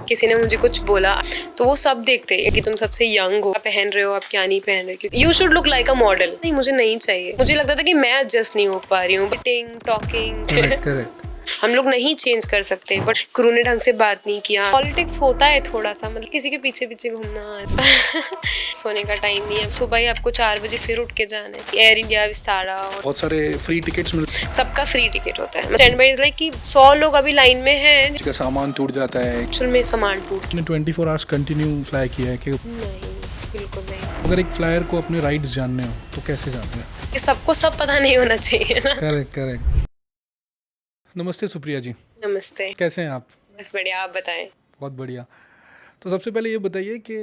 किसी ने मुझे कुछ बोला तो वो सब देखते हैं कि तुम सबसे यंग हो, पहन रहे हो, आप क्या नहीं पहन रहे हो, you should look like a model. नहीं, मुझे नहीं चाहिए। मुझे लगता था कि मैं एडजस्ट नहीं हो पा रही हूँ, टॉकिंग करेक्ट। हम लोग नहीं चेंज कर सकते, बट क्रू ने ढंग से बात नहीं किया। पॉलिटिक्स होता है थोड़ा सा, मतलब किसी के पीछे पीछे घूमना सोने का टाइम नहीं है, सुबह ही आपको 4 बजे फिर उठ के जाना है। एयर इंडिया, विस्तारा और बहुत सारे फ्री टिकट्स मिलते सबका फ्री टिकट होता है। स्टैंड बाय इज लाइक कि 100 लोग अभी लाइन में हैं, हैं, सामान टूट जाता है। एक्चुअल में सामान टूट। ने 24 आवर्स कंटिन्यू फ्लाई किया है कि नहीं, बिल्कुल नहीं। अगर एक फ्लायर को अपने राइट्स जानने हो तो कैसे जानते हैं? ये सबको सब पता नहीं होना चाहिए ना। करेक्ट। नमस्ते सुप्रिया जी, नमस्ते। कैसे हैं आप? बस बढ़िया, आप बताएं। बहुत बढ़िया। तो सबसे पहले ये बताइए कि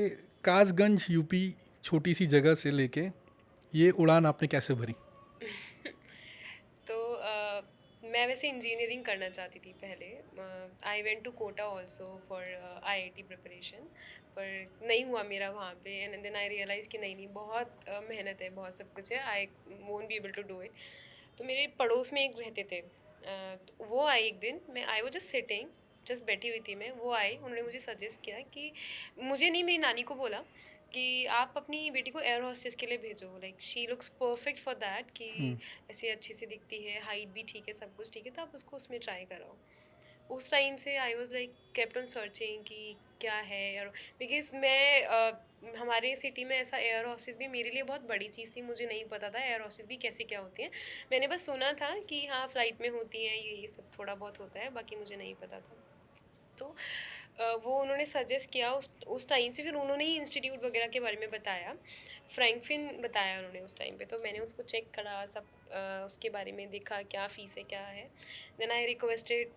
कासगंज यूपी छोटी सी जगह से लेके ये उड़ान आपने कैसे भरी? तो मैं वैसे इंजीनियरिंग करना चाहती थी पहले। I went to Kota also for IIT preparation, पर नहीं हुआ मेरा वहाँ पे। एंड देन आई रियलाइज़ कि नहीं बहुत मेहनत है, बहुत सब कुछ है, I won't be able to do it. तो मेरे पड़ोस में एक रहते थे, तो वो आए एक दिन, मैं आई वो जस्ट सिटिंग, जस्ट बैठी हुई थी मैं, वो आई, उन्होंने मुझे सजेस्ट किया कि मुझे नहीं, मेरी नानी को बोला कि आप अपनी बेटी को एयर हॉस्टेस के लिए भेजो, like she looks perfect for that, कि ऐसे अच्छी से दिखती है, हाइट भी ठीक है, सब कुछ ठीक है, तो आप उसको उसमें ट्राई कराओ। उस टाइम से I was like kept on searching कि क्या है एयर, बिकॉज मैं हमारे सिटी में ऐसा एयर हॉस्टेस भी मेरे लिए बहुत बड़ी चीज़ थी, मुझे नहीं पता था एयर हॉस्टेस भी कैसे क्या होती है। मैंने बस सुना था कि हाँ फ्लाइट में होती हैं, ये सब थोड़ा बहुत होता है, बाकी मुझे नहीं पता था। तो वो उन्होंने सजेस्ट किया उस टाइम से, फिर उन्होंने ही इंस्टीट्यूट वगैरह के बारे में बताया, फ्रैंकफिन बताया उन्होंने उस टाइम पे, तो मैंने उसको चेक करा सब, उसके बारे में देखा क्या फ़ीस है क्या है। देन आई रिक्वेस्टेड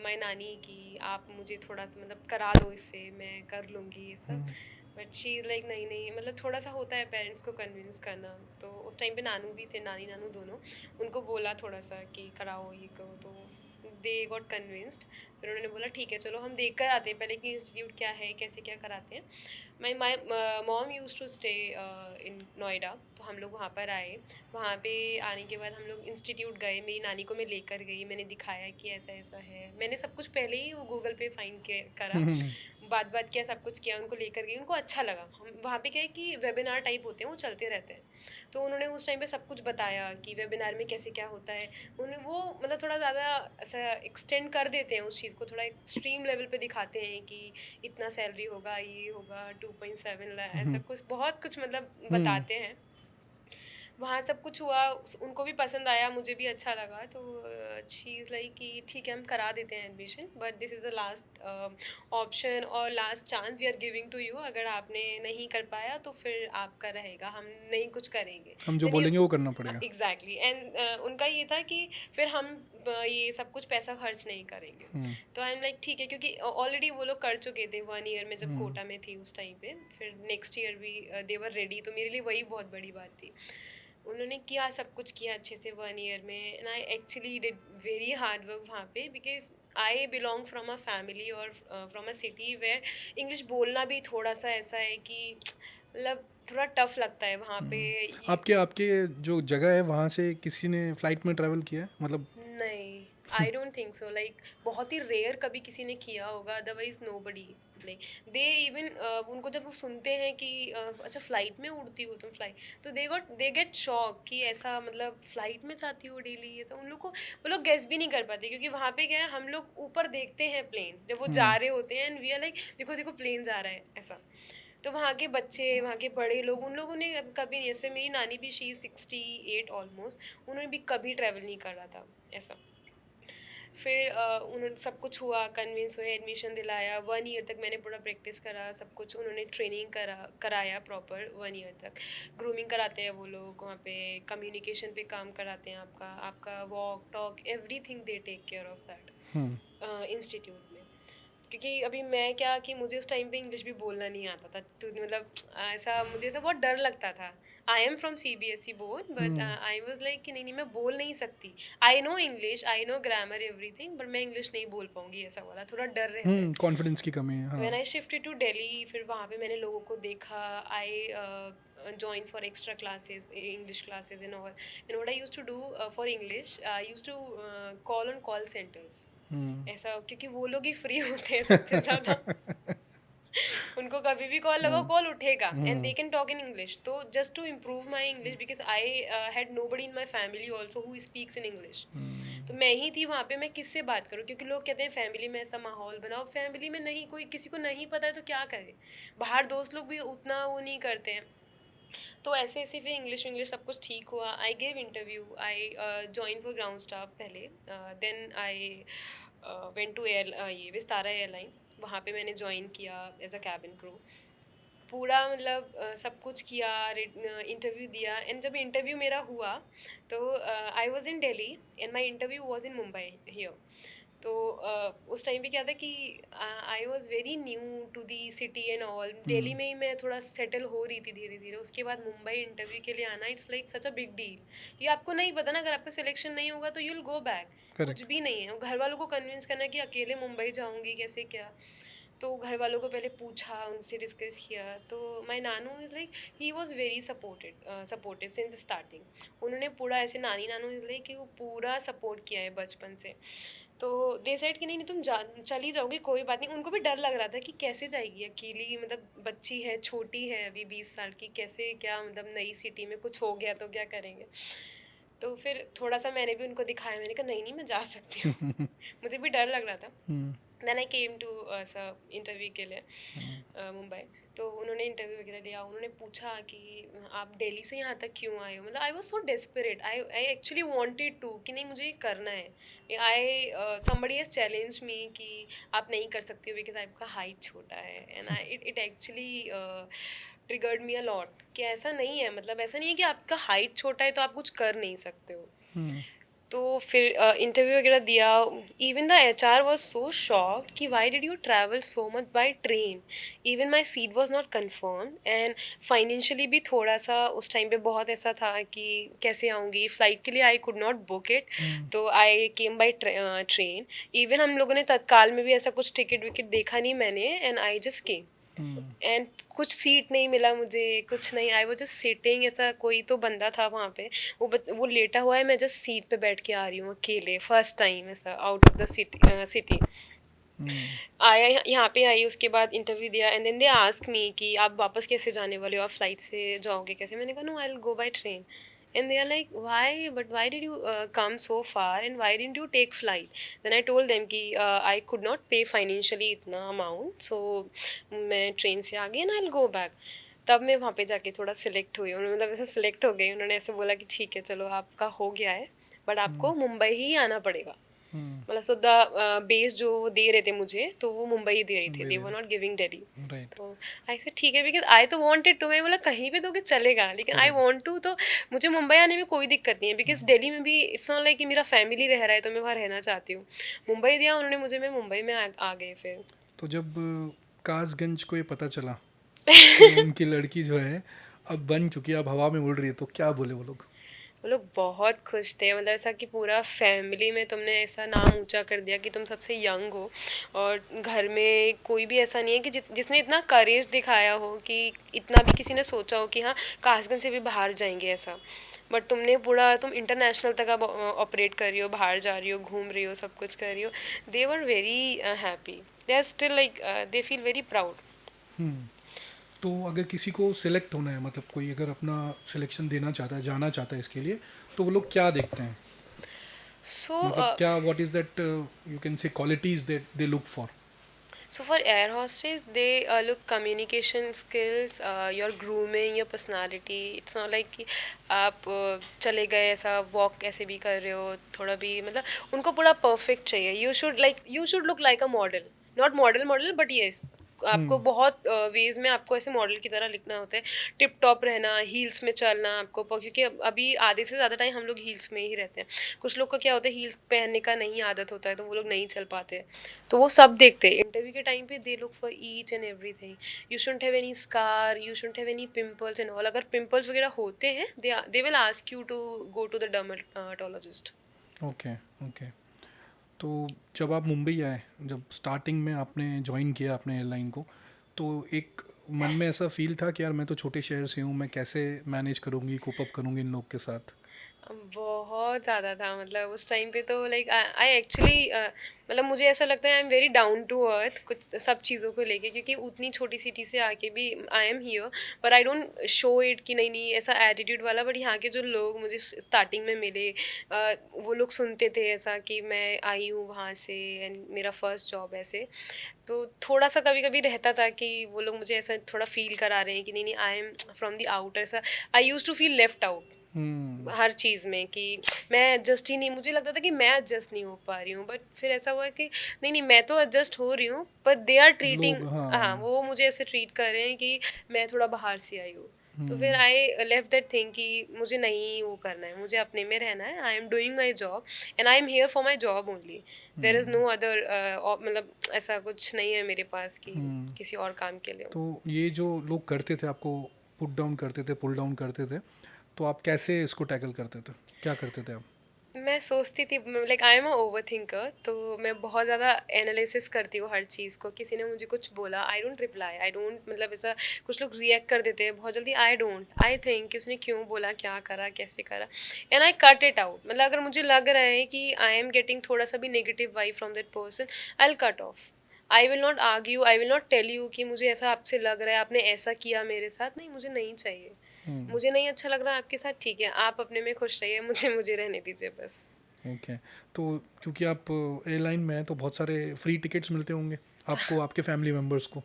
माय नानी कि आप मुझे थोड़ा सा मतलब करा दो इससे, मैं कर लूँगी ये सब। बट शी इज़ लाइक नहीं नहीं, मतलब थोड़ा सा होता है पेरेंट्स को कन्विंस करना। तो उस टाइम पे नानू भी थे, नानी नानू दोनों, उनको बोला थोड़ा सा कि कराओ ये करो, तो दे गॉट कन्विंस्ड। फिर उन्होंने बोला ठीक है चलो हम देख कर आते हैं पहले कि इंस्टीट्यूट क्या है, कैसे क्या कराते हैं। My mom use to stay in Noida, तो हम लोग वहाँ पर आए। वहाँ पे आने के बाद हम लोग इंस्टीट्यूट गए, मेरी नानी को मैं लेकर गई, मैंने दिखाया कि ऐसा ऐसा है, मैंने सब कुछ पहले ही वो गूगल पे फाइंड करा, बात किया, सब कुछ किया, उनको लेकर गई, उनको अच्छा लगा। हम वहाँ पे क्या है कि वेबिनार टाइप होते हैं, वो चलते रहते हैं, तो उन्होंने उस टाइम पे सब कुछ बताया कि वेबिनार में कैसे क्या होता है। उन्हें वो मतलब थोड़ा ज़्यादा ऐसा एक्सटेंड कर देते हैं उस चीज़ को, थोड़ा एक्सट्रीम लेवल पे दिखाते हैं कि इतना सैलरी होगा, ये होगा, 2.7 लाख, ऐसा कुछ बहुत कुछ मतलब बताते हैं। वहाँ सब कुछ हुआ, उनको भी पसंद आया, मुझे भी अच्छा लगा, तो शी इज़ लाइक कि ठीक है हम करा देते हैं admission, but this is the last option और last chance we are giving to you. अगर आपने नहीं कर पाया तो फिर आपका रहेगा, हम नहीं कुछ करेंगे, हम जो बोलेंगे वो करना पड़ेगा। एग्जैक्टली। एंड उनका ये था कि फिर हम ये सब कुछ पैसा खर्च नहीं करेंगे। तो आई एम लाइक ठीक है, क्योंकि ऑलरेडी वो लोग कर चुके थे 1 ईयर में जब कोटा में थी उस टाइम पे, फिर नेक्स्ट ईयर भी दे वर रेडी, तो मेरे लिए वही बहुत बड़ी बात थी। उन्होंने किया, सब कुछ किया अच्छे से 1 ईयर में, and I actually did very hard work वहाँ पे, because I belong from a family और from a city where English बोलना भी थोड़ा सा ऐसा है कि मतलब थोड़ा टफ लगता है वहाँ पे। आपके आपके जो जगह है वहाँ से किसी ने फ्लाइट में ट्रैवल किया है, मतलब? नहीं, I don't think so, like बहुत ही रेयर कभी किसी ने किया होगा, otherwise nobody. Like they even उनको जब वो सुनते हैं कि अच्छा फ्लाइट में उड़ती हो तुम, फ्लाइट, तो दे गेट शॉक कि ऐसा मतलब फ्लाइट में जाती हो डेली, ऐसा उन लोग को वो लोग गेस भी नहीं कर पाते, क्योंकि वहाँ पे क्या है, हम लोग ऊपर देखते हैं प्लेन जब वो जा रहे होते हैं, एंड वी आर लाइक देखो देखो प्लेन जा रहा है ऐसा। तो वहाँ के बच्चे, वहाँ के बड़े लोग, उन लोगों ने कभी नहीं, जैसे मेरी नानी भी, शी 68 ऑलमोस्ट, उन्होंने भी कभी ट्रैवल नहीं करा था ऐसा। फिर उन्होंने सब कुछ हुआ, कन्विंस हुए, एडमिशन दिलाया, 1 ईयर तक मैंने पूरा प्रैक्टिस करा, सब कुछ उन्होंने ट्रेनिंग कराया प्रॉपर 1 ईयर तक। ग्रूमिंग कराते हैं वो लोग वहाँ पे, कम्युनिकेशन पे काम कराते हैं, आपका walk talk everything they take care of that institute में। क्योंकि अभी मैं क्या कि मुझे उस टाइम पे इंग्लिश भी बोलना नहीं आता था, तो मतलब ऐसा मुझे ऐसा बहुत डर लगता था। आई am from CBSE board, but I was like कि नहीं नहीं मैं बोल नहीं सकती, I know English, I know grammar everything, but मैं इंग्लिश नहीं बोल पाऊंगी, ऐसा वाला थोड़ा डर रहता है। कॉन्फिडेंस की कमी है, हाँ। When I shifted to Delhi, फिर वहाँ पे मैंने लोगों को देखा, आई joined for extra classes, English classes and all. And what I used to do for English, I used to call on call centers. ऐसा, क्योंकि वो लोग ही फ्री होते हैं सबसे ज़्यादा। उनको कभी भी कॉल लगाओ, कॉल उठेगा, and they can talk in English. तो just to improve my English, because I had nobody in my family also who speaks in English. तो मैं ही थी वहाँ पे, मैं किससे बात करूँ, क्योंकि लोग कहते हैं फैमिली में ऐसा माहौल बनाओ, फैमिली में नहीं, कोई किसी को नहीं पता है तो क्या करे, बाहर दोस्त लोग भी उतना वो नहीं करते हैं। तो ऐसे ऐसे फिर इंग्लिश इंग्लिश सब कुछ ठीक हुआ। I gave interview, I join for ground staff पहले, then I went to air ये विस्तारा एयरलाइन। वहाँ पे मैंने ज्वाइन किया एज अ कैबिन क्रू। पूरा मतलब सब कुछ किया, इंटरव्यू दिया, एंड जब इंटरव्यू मेरा हुआ तो I was in Delhi and my interview was in Mumbai here. तो उस टाइम पे क्या था कि I was very new to the city and all. Delhi में ही मैं थोड़ा सेटल हो रही थी धीरे धीरे। उसके बाद मुंबई इंटरव्यू के लिए आना, it's like such a big deal. ये आपको नहीं पता ना, अगर आपका सिलेक्शन नहीं होगा तो यू विल गो बैक, कुछ करेक्ट। भी नहीं है। और घर वालों को कन्विंस करना कि अकेले मुंबई जाऊंगी कैसे क्या। तो घर वालों को पहले पूछा, उनसे डिस्कस किया। तो my Nanu is like, he was very supportive since starting. उन्होंने पूरा ऐसे, नानी नानू इज़ लाइक कि वो पूरा सपोर्ट किया है बचपन से। तो दे सेड कि नहीं नहीं तुम चली जाओगी, कोई बात नहीं। उनको भी डर लग रहा था कि कैसे जाएगी अकेली, मतलब बच्ची है, छोटी है अभी 20 साल की, कैसे क्या, मतलब नई सिटी में कुछ हो गया तो क्या करेंगे। तो फिर थोड़ा सा मैंने भी उनको दिखाया, मैंने कहा नहीं नहीं मैं जा सकती हूँ। मुझे भी डर लग रहा था। Then I came to interview के लिए मुंबई। तो उन्होंने इंटरव्यू वगैरह लिया। उन्होंने पूछा कि आप दिल्ली से यहाँ तक क्यों आए हो। मतलब I was so desperate, I actually wanted to, कि नहीं मुझे ये करना है। I somebody has challenge me कि आप नहीं कर सकती हो बिकॉज आपका हाइट छोटा है। And I it actually triggered me a lot कि ऐसा नहीं है, मतलब ऐसा नहीं है कि आपका हाइट छोटा है तो आप कुछ कर नहीं सकते हो। तो फिर इंटरव्यू वगैरह दिया। Even the HR was so shocked कि why did you travel so much by train. Even my seat was not confirm, and financially भी थोड़ा सा उस टाइम पे बहुत ऐसा था कि कैसे आऊँगी फ्लाइट के लिए, I could not book it. तो आई केम बाई ट्रेन। इवन हम लोगों ने तत्काल में भी ऐसा कुछ टिकट विकेट देखा नहीं मैंने, and I just came. And कुछ सीट नहीं मिला मुझे, कुछ नहीं। आई वो जस्ट सिटिंग, ऐसा कोई तो बंदा था वहाँ पे, वो लेटा हुआ है, मैं जस्ट सीट पे बैठ के आ रही हूँ अकेले, फर्स्ट टाइम ऐसा आउट ऑफ द सिटी। आया यहाँ पे आई, उसके बाद इंटरव्यू दिया, and then they ask me कि आप वापस कैसे जाने वाले हो, आप फ्लाइट से जाओगे कैसे। मैंने कहा no I will go by train. And they are like, why did you come so far and why didn't you take flight? Then I told them कि I could not pay financially इतना amount, so मैं train से आ गई and I'll go back। तब मैं वहाँ पे जाके थोड़ा सिलेक्ट हुई। उन्होंने मतलब ऐसे सिलेक्ट हो गई। उन्होंने ऐसे बोला कि ठीक है चलो आपका हो गया है, बट आपको मुंबई ही आना पड़ेगा। मतलब सो द बेस जो वो दे रहे थे मुझे, तो वो मुंबई ही दे रहे थे, they were not giving Delhi. Right. तो आई से ठीक है, बिकॉज आई तो वांटेड टू। मैं बोला कहीं भी दोगे चलेगा, लेकिन आई वांट टू। तो मुझे मुंबई आने में कोई दिक्कत नहीं है, बिकॉज दिल्ली में भी इट्स नॉट लाइक कि मेरा फैमिली रह रहा है तो मैं वहाँ रहना चाहती हूँ। मुंबई दिया उन्होंने मुझे, मैं मुंबई में आ गए फिर। तो जब कासगंज को ये पता चला कि उनकी लड़की जो है अब बन चुकी है, अब हवा में उड़ रही है, तो क्या बोले वो लोग? वो लोग बहुत खुश थे। मतलब ऐसा कि पूरा फैमिली में तुमने ऐसा नाम ऊंचा कर दिया कि तुम सबसे यंग हो, और घर में कोई भी ऐसा नहीं है कि जिसने इतना करेज दिखाया हो, कि इतना भी किसी ने सोचा हो कि हाँ कासगंज से भी बाहर जाएंगे ऐसा। बट तुमने पूरा, तुम इंटरनेशनल तक अब ऑपरेट कर रही हो, बाहर जा रही हो, घूम रही हो, सब कुछ कर रही हो। They were very happy, they are still like, they feel very proud. तो अगर किसी को सिलेक्ट होना है, मतलब कोई अगर अपना सिलेक्शन देना चाहता है, जाना चाहता है इसके लिए, तो वो लोग क्या देखते हैं? सो मतलब क्या, what is that you can say qualities that they look for? So for air hostess, they look communication skills, your grooming, your personality. It's not like कि आप चले गए ऐसा वॉक ऐसे भी कर रहे हो, थोड़ा भी मतलब उनको पूरा परफेक्ट चाहिए। you should look like a model, not model but yes, आपको बहुत वेज में आपको ऐसे मॉडल की तरह लिखना होता है। टिप टॉप रहना, हील्स में चलना आपको, क्योंकि अभी आधे से ज़्यादा टाइम हम लोग हील्स में ही रहते हैं। कुछ लोग का क्या होता है, हील्स पहनने का नहीं आदत होता है, तो वो लोग नहीं चल पाते। तो वो सब देखते हैं इंटरव्यू के टाइम पे। They look for each and everything. You shouldn't have any scar, you shouldn't have any pimples and all. अगर पिंपल्स वगैरह होते हैं, they will ask you to go to the dermatologist. Okay, okay. तो जब आप मुंबई आए, जब स्टार्टिंग में आपने ज्वाइन किया अपने एयरलाइन को, तो एक मन में ऐसा फील था कि यार मैं तो छोटे शहर से हूँ, मैं कैसे मैनेज करूँगी, कोप अप करूँगी इन लोग के साथ? बहुत ज़्यादा था। मतलब उस टाइम पे तो लाइक आई एक्चुअली मतलब मुझे ऐसा लगता है I am very down to earth कुछ सब चीज़ों को लेके, क्योंकि उतनी छोटी सिटी से आके भी आई एम हियर, पर आई डोंट शो इट कि नहीं नहीं ऐसा एटीट्यूड वाला। बट यहाँ के जो लोग मुझे स्टार्टिंग में मिले, वो लोग सुनते थे ऐसा कि मैं आई हूँ वहाँ से एंड मेरा फर्स्ट जॉब ऐसे, तो थोड़ा सा कभी कभी रहता था कि वो लोग मुझे ऐसा थोड़ा फील करा रहे हैं कि नहीं नहीं I am from the outer, ऐसा I use to feel left out hmm. हर चीज़ में कि मैं एडजस्ट ही नहीं, मुझे लगता था कि मैं एडजस्ट नहीं हो पा रही हूँ। बट फिर ऐसा हुआ कि नहीं नहीं मैं तो एडजस्ट हो रही हूँ, बट दे आर ट्रीटिंग, लोग, हाँ हाँ। वो मुझे ऐसे ट्रीट कर रहे हैं कि मैं थोड़ा बाहर से आई हूँ। तो फिर हम्म। आई लेफ्ट दैट थिंग कि मुझे नहीं वो करना है, मुझे अपने में रहना है। I am doing my job and I am here for my job only, there is no other, मतलब ऐसा कुछ नहीं है मेरे पास कि हम्म। किसी और काम के लिए। तो ये जो लोग करते थे आपको, पुट डाउन करते थे, पुल डाउन करते थे, तो आप कैसे इसको टैकल करते थे, क्या करते थे आप? मैं सोचती थी, like I am a over thinker, तो मैं बहुत ज़्यादा एनालिसिस करती हूँ हर चीज़ को। किसी ने मुझे कुछ बोला, I don't reply, I don't, मतलब ऐसा कुछ लोग रिएक्ट कर देते हैं बहुत जल्दी, आई डोंट, आई थिंक कि उसने क्यों बोला, क्या करा, कैसे करा, and I cut it out. मतलब अगर मुझे लग रहा है कि आई एम गेटिंग थोड़ा सा भी negative vibe from that person, I will cut off. I will not argue, I will not tell you कि मुझे ऐसा आपसे लग रहा है, आपने ऐसा किया मेरे साथ, नहीं मुझे नहीं चाहिए। हम्म। मुझे नहीं अच्छा लग रहा आपके साथ, ठीक है आप अपने में खुश रहिए, मुझे मुझे रहने दीजिए बस। ओके। तो क्योंकि आप एयरलाइन में हैं तो बहुत सारे फ्री टिकट्स मिलते होंगे आपको, आपके फैमिली मेम्बर्स को,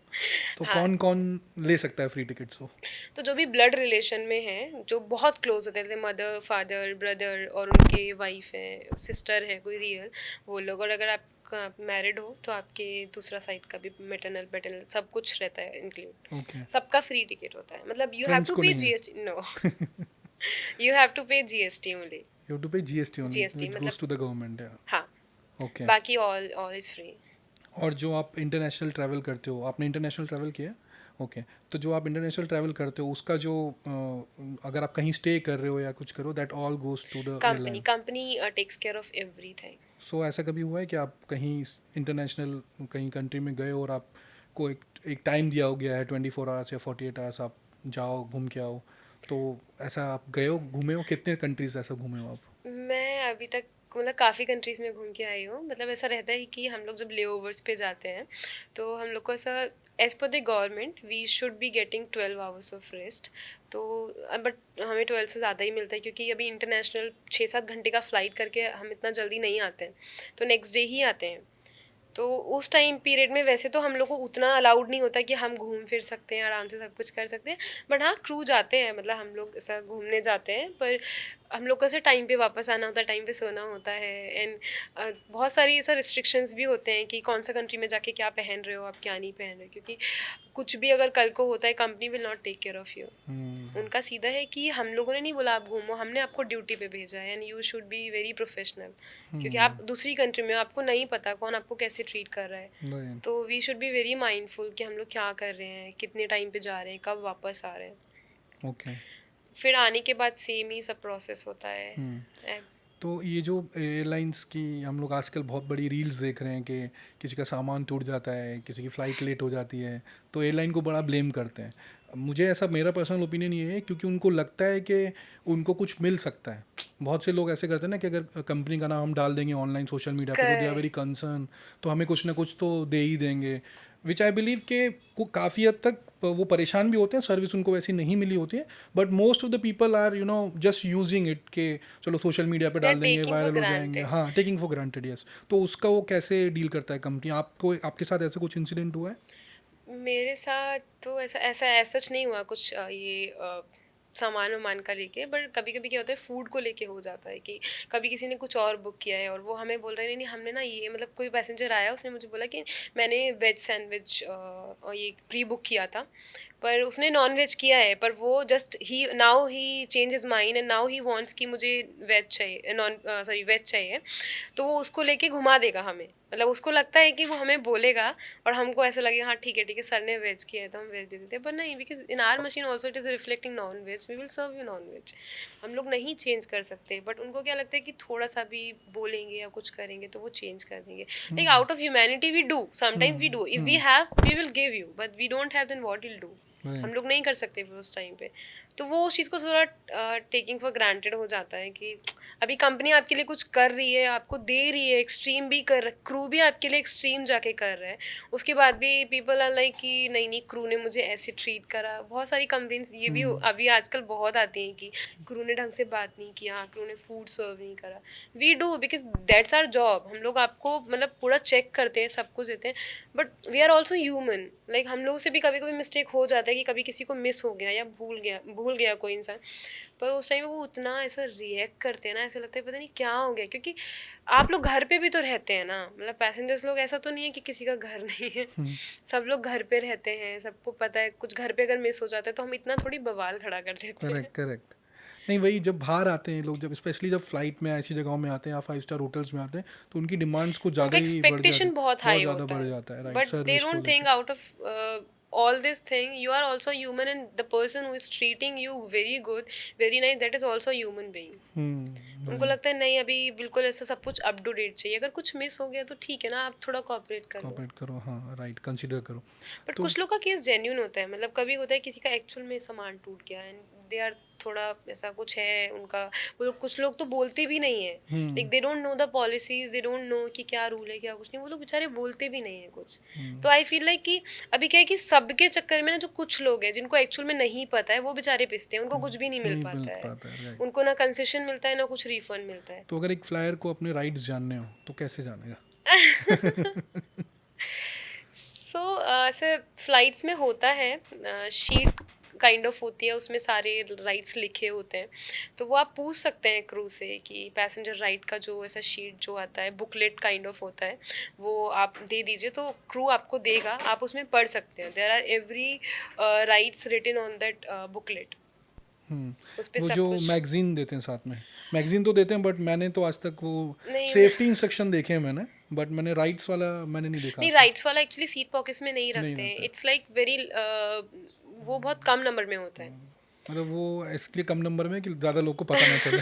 तो हाँ, कौन कौन ले सकता है फ्री टिकट्स को? तो जो भी ब्लड रिलेशन में हैं, जो बहुत क्लोज होते थे, मदर फादर ब्रदर और उनके वाइफ हैं, सिस्टर है कोई रियल, वो लोग। और अगर आप मैरिड हो तो आपके दूसरा साइड का भी मैटरनल पैटर्नल सब कुछ रहता है इंक्लूड, ओके। सबका फ्री टिकट होता है। मतलब यू हैव फ्रेंड्स टू को पे नहीं है? GST, no you have to pay GST only. You have to pay GST only GST which मतलब, गोस टू द गवर्नमेंट, या? हाँ, ओके। बाकी ऑल ऑल इज फ्री। और जो आप इंटरनेशनल ट्रैवल करते हो, आपने इंटरनेशनल ट्रैवल किया? ओके। तो जो आप इंटरनेशनल ट्रैवल करते हो उसका जो अगर आप कहीं स्टे कर रहे हो या कुछ करो, that all goes to the company airline? Company takes care of everything. So ऐसा कभी हुआ है कि आप कहीं इंटरनेशनल कहीं कंट्री में गए और आपको एक टाइम दिया हो गया है, 24 आवर्स या 48 आवर्स, आप जाओ घूम के आओ, तो ऐसा आप गए हो, घूमे हो, कितने कंट्रीज ऐसा घूमे हो आप? मैं अभी तक मतलब काफ़ी कंट्रीज़ में घूम के आई हूँ। मतलब ऐसा रहता है कि हम लोग जब लेओवर्स पे जाते हैं तो हम लोग को ऐसा, as per the government we should be getting 12 hours of rest. तो बट हमें 12 से ज़्यादा ही मिलता है, क्योंकि अभी इंटरनेशनल 6-7 घंटे का फ़्लाइट करके हम इतना जल्दी नहीं आते हैं, तो नेक्स्ट डे ही आते हैं। तो उस टाइम पीरियड में वैसे तो हम लोग को उतना अलाउड नहीं होता कि हम घूम फिर सकते हैं, आराम से सब कुछ कर सकते हैं। बट हाँ, क्रू जाते हैं, मतलब हम लोग ऐसा घूमने जाते हैं, पर हम लोग को ऐसे टाइम पे वापस आना होता है, टाइम पे सोना होता है। एंड बहुत सारी ऐसा रिस्ट्रिक्शंस भी होते हैं कि कौन सा कंट्री में जाके क्या पहन रहे हो आप, क्या नहीं पहन रहे हो, क्योंकि कुछ भी अगर कल को होता है, company will not take care of you. Hmm. उनका सीधा है कि हम लोगों ने नहीं बोला आप घूमो, हमने आपको ड्यूटी पे भेजा है and you should be very professional. क्योंकि आप दूसरी कंट्री में हो, आपको नहीं पता कौन आपको कैसे ट्रीट कर रहा है। नहीं। तो we should be very mindful कि हम लोग क्या कर रहे हैं, कितने टाइम पे जा रहे हैं, कब वापस आ रहे हैं। ओके। फिर आने के बाद सेम ही सब प्रोसेस होता है। हम्म। ए- तो ये जो एयरलाइंस की हम लोग आजकल बहुत बड़ी रील्स देख रहे हैं कि किसी का सामान टूट जाता है, किसी की फ़्लाइट लेट हो जाती है, तो एयरलाइन को बड़ा ब्लेम करते हैं। मुझे ऐसा, मेरा पर्सनल ओपिनियन ये है, क्योंकि उनको लगता है कि उनको कुछ मिल सकता है। बहुत से लोग ऐसे करते हैं ना कि अगर कंपनी का नाम हम डाल देंगे ऑनलाइन सोशल मीडिया पे तो दे आर कर वेरी कंसर्न, तो हमें कुछ ना कुछ तो दे ही देंगे, विच आई बिलीव के को काफ़ी हद तक वो परेशान भी होते हैं, सर्विस उनको वैसी नहीं मिली होती है, but most of the people are just using it के चलो सोशल मीडिया पे दे आर डाल देंगे, टेकिंग फॉर वायरल हो जाएंगे, ग्रांटेड। हाँ, टेकिंग फॉर ग्रांटेड, यस। तो उसका वो कैसे डील करता है कंपनी? आपको, आपके साथ ऐसा कुछ इंसिडेंट हुआ है? मेरे साथ तो ऐसा ऐसा सच नहीं हुआ कुछ, सामान वामान का लेके। बट कभी कभी क्या होता है, फूड को लेके हो जाता है कि कभी किसी ने कुछ और बुक किया है और वो हमें बोल रहे हैं नहीं नहीं हमने ना ये, मतलब कोई पैसेंजर आया उसने मुझे बोला कि मैंने वेज सैंडविच ये प्री बुक किया था, पर उसने नॉन वेज किया है, पर वो just he now he change his mind and now he wants कि मुझे वेज चाहिए, नॉन सॉरी वेज चाहिए। तो वो उसको लेके घुमा देगा हमें, मतलब उसको लगता है कि वो हमें बोलेगा और हमको ऐसा लगेगा हाँ ठीक है सर ने वेज किया है तो हम वेज दे देते हैं। पर नहीं, because in our machine also it is reflecting non veg, we will serve you non veg. हम लोग नहीं चेंज कर सकते, बट उनको क्या लगता है कि थोड़ा सा भी बोलेंगे या कुछ करेंगे तो वो चेंज कर देंगे। Like out of humanity we do, sometimes we do, if we have we will give you, but we don't have then what will do. Right. हम लोग नहीं कर सकते फिर उस टाइम पे। तो वो उस चीज़ को थोड़ा टेकिंग फॉर ग्रांटेड हो जाता है कि अभी कंपनी आपके लिए कुछ कर रही है, आपको दे रही है, एक्सट्रीम भी कर, क्रू भी आपके लिए एक्सट्रीम जाके कर रहा है, उसके बाद भी पीपल आर लाइक कि नहीं नहीं, क्रू ने मुझे ऐसे ट्रीट करा। बहुत सारी कंप्लेंट्स ये भी अभी आजकल बहुत आती हैं कि क्रू ने ढंग से बात नहीं किया, क्रू ने फूड सर्व नहीं करा। We do because that's our job. हम लोग आपको मतलब पूरा चेक करते हैं, सब कुछ देते हैं, but we are also human. Like हम लोग से भी कभी कभी मिस्टेक हो जाता है कि कभी किसी को मिस हो गया या भूल गया कोई इंसान, पर उस टाइम वो उतना ऐसा रिएक्ट करते हैं ना, ऐसा लगता है पता नहीं क्या हो गया। क्योंकि आप लोग घर पे भी तो रहते हैं ना, मतलब पैसेंजर्स लोग, ऐसा तो नहीं है कि किसी का घर नहीं है, सब लोग घर पे रहते हैं, सबको पता है कुछ घर पे अगर मिस हो जाता है तो हम इतना थोड़ी बवाल खड़ा कर देते हैं। Correct correct. नहीं वही, जब बाहर आते हैं लोग, जब स्पेशली जब फ्लाइट में ऐसी जगहों में आते हैं या 5 स्टार होटल्स में आते हैं, तो उनकी डिमांड्स कुछ ज़्यादा उनका ही बढ़ जाती, एक्सपेक्टेशन बहुत हाई बहुत ज़्यादा होता बढ़ है, जाता है, राइट, बट दे सर्विस को डोंट थिंक लेके। Out of all this thing you are also human, and the person who is treating you very good, very nice, that is also a human being. उनको लगता है नहीं अभी बिल्कुल ऐसा सब कुछ अप टू डेट चाहिए, अगर कुछ मिस हो गया तो ठीक है ना, आप थोड़ा कोऑपरेट कर लो। कॉपरेट करो, हाँ राइट, कंसिडर करो। बट तो कुछ लोग का केस जेन्यून होता है, मतलब कभी होता है किसी का एक्चुअल में सामान टूट गया एंड दे आर थोड़ा ऐसा कुछ है उनका, वो लोग, कुछ लोग तो बोलते भी नहीं है, like they don't know the policies, they don't know कि क्या रूल है क्या कुछ नहीं, वो लोग बेचारे बोलते भी नहीं है कुछ। तो आई फील लाइक कि अभी क्या है कि सबके चक्कर में ना जो कुछ लोग हैं जिनको एक्चुअल में नहीं पता है वो बेचारे पिसते हैं, उनको कुछ भी नहीं मिल नहीं मिल पाता है, पाता है, राइट। उनको ना कंसेशन मिलता है ना कुछ रिफंड मिलता है। तो अगर एक फ्लायर को अपने राइट्स जानने हो तो कैसे जानेगा? सो ऐसे फ्लाइट्स में होता है, शीट काइंड ऑफ होती है, उसमें सारे राइट्स लिखे होते हैं, तो वो आप पूछ सकते हैं क्रू से कि पैसेंजर राइट का जो ऐसा शीट जो आता है, बुकलेट काइंड ऑफ होता है, वो आप दे दीजिए, तो क्रू आपको देगा, आप उसमें पढ़ सकते हैं। There are every rights written on that booklet, उस पे वो सब जो कुछ। मैगजीन देते हैं साथ में, मैगजीन तो देते हैं, बट मैंने तो आज तक वो नहीं सेफ्टी इंस्ट्रक्शन देखे हैं मैंने, बट मैंने राइट्स वाला मैंने नहीं देखा नहीं, आज तक। राइट्स वाला एक्चुअली सीट पॉकेट्स में नहीं नहीं रखते हैं, रहता है। इट्स लाइक वेरी, वो बहुत कम नंबर में होता है। मतलब वो इसलिए कम नंबर में कि ज़्यादा लोग को पता ना चले।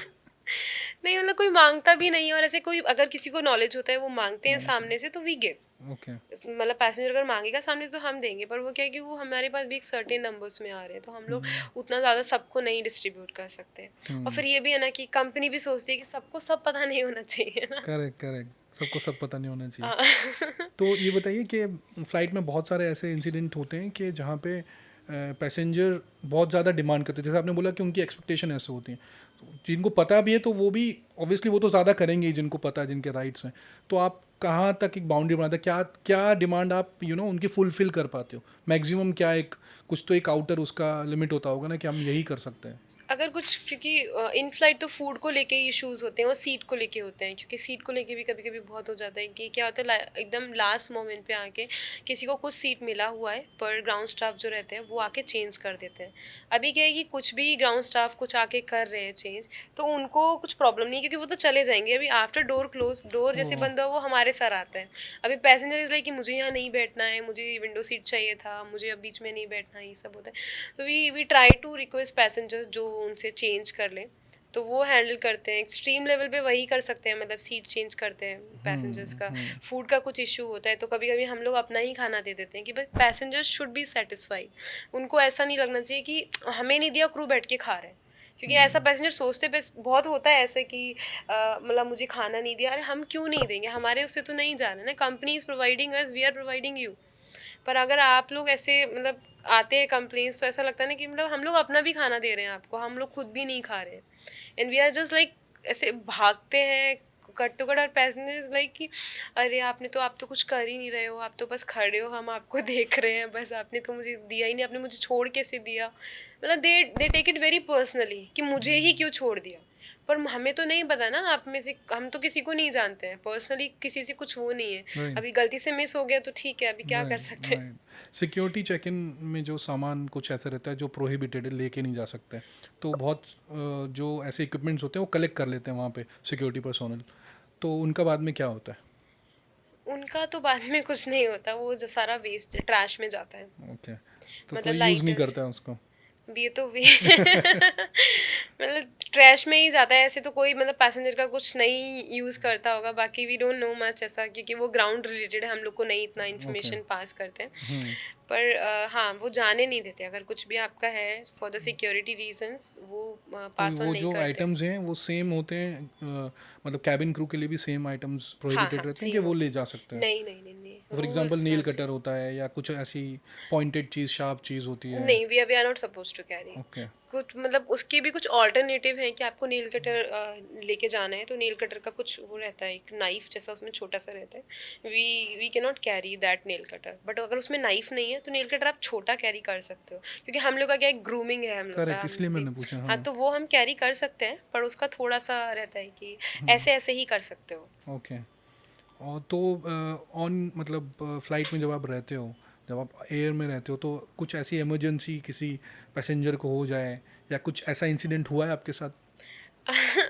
नहीं, मतलब कोई मांगता भी नहीं है, और ऐसे कोई अगर किसी को नॉलेज होता है वो मांगते हैं सामने से तो वी गिव। ओके। मतलब पैसेंजर अगर मांगेगा सामने से तो हम देंगे, पर वो क्या है कि वो हमारे पास भी एक सर्टेन नंबर्स में आ रहे हैं, तो हम लोग उतना ज़्यादा सबको नहीं डिस्ट्रीब्यूट कर सकते। और फिर ये भी है ना कि कंपनी भी सोचती है कि सबको सब पता नहीं होना चाहिए ना। करेक्ट करेक्ट, सबको सब पता नहीं होना चाहिए। हाँ। तो ये बताइए कि फ़्लाइट में बहुत सारे ऐसे इंसिडेंट होते हैं कि जहाँ पे पैसेंजर बहुत ज़्यादा डिमांड करते हैं, जैसे आपने बोला कि उनकी एक्सपेक्टेशन ऐसे होती हैं, तो जिनको पता भी है तो वो भी ऑब्वियसली वो तो ज़्यादा करेंगे ही, जिनको पता है, जिनके राइट्स हैं। तो आप कहाँ तक एक बाउंड्री बनाते हैं, क्या क्या डिमांड आप उनकी फुलफिल कर पाते हो? मैक्सिमम क्या, एक कुछ तो एक आउटर उसका लिमिट होता होगा ना कि हम यही कर सकते हैं। अगर कुछ, क्योंकि इन फ्लाइट तो फूड को लेके इश्यूज होते हैं और सीट को लेके होते हैं, क्योंकि सीट को लेके भी कभी कभी बहुत हो जाता है कि क्या होता है एकदम लास्ट मोमेंट पे आके किसी को कुछ सीट मिला हुआ है, पर ग्राउंड स्टाफ जो रहते हैं वो आके चेंज कर देते हैं। अभी क्या है कि कुछ भी ग्राउंड स्टाफ कुछ आके कर रहे हैं चेंज, तो उनको कुछ प्रॉब्लम नहीं है क्योंकि वो तो चले जाएंगे। अभी आफ्टर डोर क्लोज, डोर जैसे बंद हो वो हमारे सर आता है। अभी पैसेंजर इज लाइक कि मुझे यहाँ नहीं बैठना है, मुझे विंडो सीट चाहिए था, मुझे अब बीच में नहीं बैठना है, ये सब होता है। तो we try to request passengers जो उनसे चेंज कर लें, तो वो हैंडल करते हैं। एक्सट्रीम लेवल पे वही कर सकते हैं, मतलब सीट चेंज करते हैं पैसेंजर्स का। फूड का कुछ इशू होता है तो कभी कभी हम लोग अपना ही खाना दे देते हैं कि भाई पैसेंजर्स शुड बी सेटिस्फाइड। उनको ऐसा नहीं लगना चाहिए कि हमें नहीं दिया, क्रू बैठ के खा रहे हैं। क्योंकि ऐसा पैसेंजर सोचते पे बहुत होता है ऐसे कि मतलब मुझे खाना नहीं दिया, अरे हम क्यों नहीं देंगे, हमारे उससे तो नहीं जा रहे ना, company is providing us, we are providing you. पर अगर आप लोग ऐसे मतलब आते हैं कंप्लेंट्स, तो ऐसा लगता है ना कि मतलब हम लोग अपना भी खाना दे रहे हैं आपको, हम लोग खुद भी नहीं खा रहे हैं, and we are just like ऐसे भागते हैं कट टू कट। और पैसेंजर्स लाइक कि अरे आपने तो, आप तो कुछ कर ही नहीं रहे हो, आप तो बस खड़े हो, हम आपको देख रहे हैं बस, आपने तो मुझे दिया ही नहीं, आपने मुझे छोड़ कैसे दिया। मतलब they take it very personally कि मुझे ही क्यों छोड़ दिया। पर हमें तो नहीं पता ना, आप में से हम तो किसी को नहीं जानते हैं पर्सनली, किसी से कुछ वो नहीं है। Right. अभी गलती से मिस हो गया तो ठीक है, अभी क्या कर सकते हैं। सिक्योरिटी चेक इन में जो सामान कुछ ऐसा रहता है जो प्रोहिबिटेड है, लेके नहीं जा सकते, तो बहुत जो ऐसे इक्विपमेंट्स होते हैं वो कलेक्ट कर लेते हैं वहाँ पे सिक्योरिटी पर्सोनल, तो उनका बाद में क्या होता है? उनका तो बाद में कुछ नहीं होता, वो जो सारा वेस्ट ट्रैश में जाता है। ओके। तो मतलब कोई यूज़ नहीं लाइटर्स, करता है उसको? ये तो भी मतलब ट्रैश में ही जाता है, ऐसे तो कोई मतलब पैसेंजर का कुछ नहीं यूज़ करता होगा, बाकी वी डोंट नो मच ऐसा, क्योंकि वो ग्राउंड रिलेटेड है, हम लोग को नहीं इतना ओके। इन्फॉर्मेशन पास करते हैं। पर हाँ, वो जाने नहीं देते, अगर कुछ भी आपका है फॉर द सिक्योरिटी रीजंस वो तो पास ऑन वो नहीं जो करते। आइटम्स हैं वो सेम होते हैं, मतलब कैबिन क्रू के लिए भी सेम आइटम्स हाँ प्रोहिबिटेड हाँ, रहते हैं कि सेम वो होते ले हैं। जा सकते हैं? नहीं नहीं नहीं नहीं, for example rules nail are cutter same. होता है या कुछ ऐसी पॉइंटेड चीज़, शार्प चीज़ होती है? नहीं, we are not suppose to carry. Okay. कुछ मतलब उसके भी कुछ ऑल्टरनेटिव है कि आपको नेल कटर लेके जाना है, तो नेल कटर का कुछ वो रहता है, एक नाइफ जैसा उसमें छोटा सा रहता है। We can not carry that nail cutter, but अगर उसमें नाइफ नहीं है तो नेल कटर आप छोटा कैरी कर सकते हो, क्योंकि हम लोग का क्या है, ग्रूमिंग है हम लोग का, करेक्ट, हम इसलिए भी। मैंने पूछा। हाँ, हाँ। तो वो हम कैरी कर सकते हैं, पर उसका थोड़ा सा रहता है कि ऐसे ऐसे ही कर सकते हो। ओके। और तो ऑन मतलब फ़्लाइट में जब आप रहते हो, जब आप एयर में रहते हो, तो कुछ ऐसी इमरजेंसी किसी पैसेंजर को हो जाए या कुछ ऐसा इंसिडेंट हुआ है आपके साथ?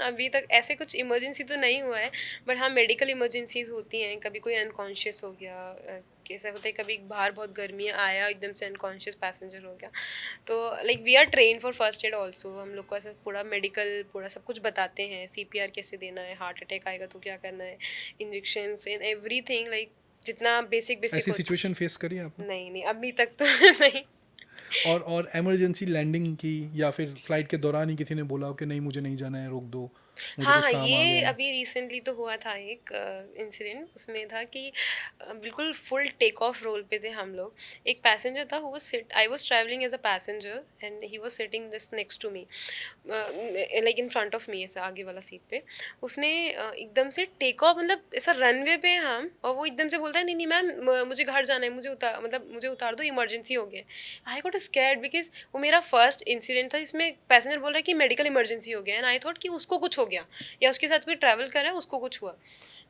अभी तक ऐसे कुछ इमरजेंसी तो नहीं हुआ है, बट हाँ मेडिकल इमरजेंसीज होती हैं, कभी कोई अनकॉन्शियस हो गया, कैसा होता है, कभी बाहर बहुत गर्मी है, आया एकदम से अनकॉन्शियस पैसेंजर हो गया, तो like we are train for first aid also, हम लोग को ऐसा पूरा मेडिकल पूरा सब कुछ बताते हैं, सीपीआर कैसे देना है, हार्ट अटैक आएगा तो क्या करना है, इंजेक्शन एंड एवरीथिंग, लाइक जितना बेसिक बेसिक ऐसी हो। सिचुएशन फेस करी है आपने? नहीं नहीं, अभी तक तो नहीं। और इमरजेंसी लैंडिंग की या फिर फ्लाइट के दौरान ही किसी ने बोला हो कि नहीं मुझे नहीं जाना है, रोक दो, मुझे हाँ कुछ हाँ, काम आ ये गया है? अभी रिसेंटली तो हुआ था एक इंसिडेंट, उसमें था कि बिल्कुल फुल टेक ऑफ रोल पे थे हम लोग, एक पैसेंजर था, I was travelling as a passenger and he was sitting just next to me, like in front of me, ऐसा आगे वाला सीट पे। उसने एकदम से टेक ऑफ, मतलब ऐसा रनवे पे हम, और वो एकदम से बोलता है, नहीं नहीं मैम मुझे घर जाना है, मुझे उतार दो, इमरजेंसी हो गया है। आई गॉट स्कैर्ड बिकॉज वो मेरा फर्स्ट इंसिडेंट था, इसमें पैसेंजर बोल रहा है कि मेडिकल इमरजेंसी हो गया, एंड आई थॉट कि उसको कुछ हो गया या उसके साथ कोई ट्रैवल कर रहा है उसको कुछ हुआ।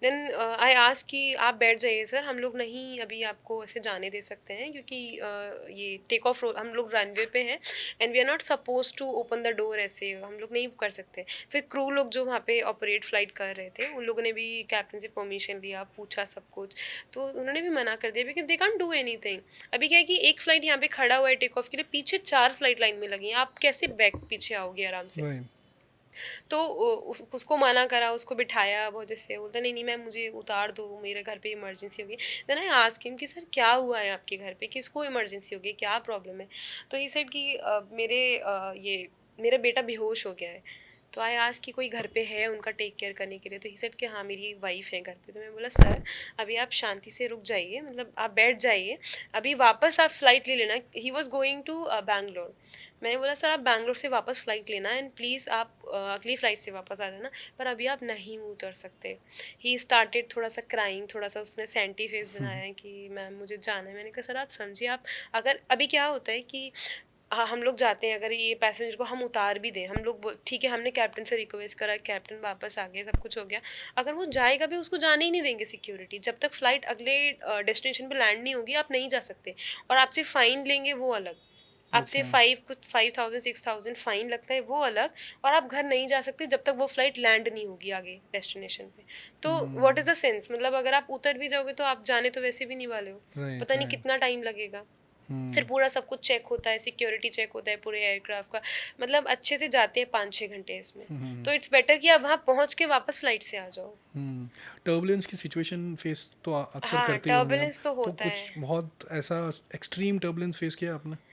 देन आई आस्क कि आप बैठ जाइए सर, हम लोग नहीं अभी आपको ऐसे जाने दे सकते हैं, क्योंकि ये टेक ऑफ हम लोग रनवे पे हैं and we are not suppose to open the door, ऐसे हम लोग नहीं कर सकते। फिर क्रू लोग जो वहाँ पे ऑपरेट फ्लाइट कर रहे थे, उन लोगों ने भी कैप्टन से परमिशन लिया, पूछा सब कुछ, तो उन्होंने भी मना कर दिया because they can't do anything. अभी क्या है कि एक फ्लाइट यहाँ पे खड़ा हुआ है टेक ऑफ के लिए, पीछे 4 फ्लाइट लाइन में लगी हैं, आप कैसे बैक पीछे आओगे आराम से। वही। तो उसको मना करा, उसको बिठाया बहुत, जैसे बोलता नहीं नहीं मैम मुझे उतार दो, मेरे घर पे इमरजेंसी हो गई। देन आई आस्क हिम कि सर क्या हुआ है आपके घर पे, किसको इमरजेंसी हो गई, क्या प्रॉब्लम है। तो ही सेड कि ये मेरा बेटा बेहोश हो गया है। तो आई आस्क कि कोई घर पे है उनका टेक केयर करने के लिए, तो ही सेड कि हाँ मेरी वाइफ है घर पे। तो मैं बोला सर अभी आप शांति से रुक जाइए, मतलब आप बैठ जाइए, अभी वापस आप फ्लाइट ले लेना। He was going to Bangalore. मैंने बोला सर आप बैंगलोर से वापस फ़्लाइट लेना एंड प्लीज़ आप अगली फ़्लाइट से वापस आ जाना, पर अभी आप नहीं उतर सकते। ही स्टार्टेड थोड़ा सा क्राइंग, थोड़ा सा उसने सैंटी फेस बनाया है कि मैम मुझे जाना है। मैंने कहा सर आप समझिए, आप अगर अभी क्या होता है कि हाँ हम लोग जाते हैं, अगर ये पैसेंजर को हम उतार भी दें, हम लोग ठीक है हमने कैप्टन से रिक्वेस्ट करा, कैप्टन वापस आ गए, सब कुछ हो गया, अगर वो जाएगा भी उसको जाने ही नहीं देंगे सिक्योरिटी, जब तक फ़्लाइट अगले डेस्टिनेशन पे लैंड नहीं होगी आप नहीं जा सकते, और आपसे फ़ाइन लेंगे वो अलग, आपसे ओके। 5,000 6,000 फाइन लगता है वो अलग, और आप घर नहीं जा सकते जब तक वो फ्लाइट लैंड नहीं होगी आगे डेस्टिनेशन पे। तो व्हाट इज़ द सेंस, मतलब अगर आप उतर भी जाओगे तो आप जाने तो वैसे भी नहीं वाले हो, राइट, पता नहीं राइट। कितना टाइम लगेगा। फिर पूरा सब कुछ चेक होता है, सिक्योरिटी चेक होता है पूरे एयरक्राफ्ट का, मतलब अच्छे से जाते हैं 5-6 घंटे इसमें। तो इट्स बेटर कि आप वहाँ पहुँच के वापस फ्लाइट से आ जाओ। टर्बुलेंस की सिचुएशन फेस तो अक्सर हाँ, करते ही होंगे आप। टर्बुलेंस तो तो होता है। कुछ बहुत ऐसा एक्सट्रीम टर्बुलेंस फेस किया आपने?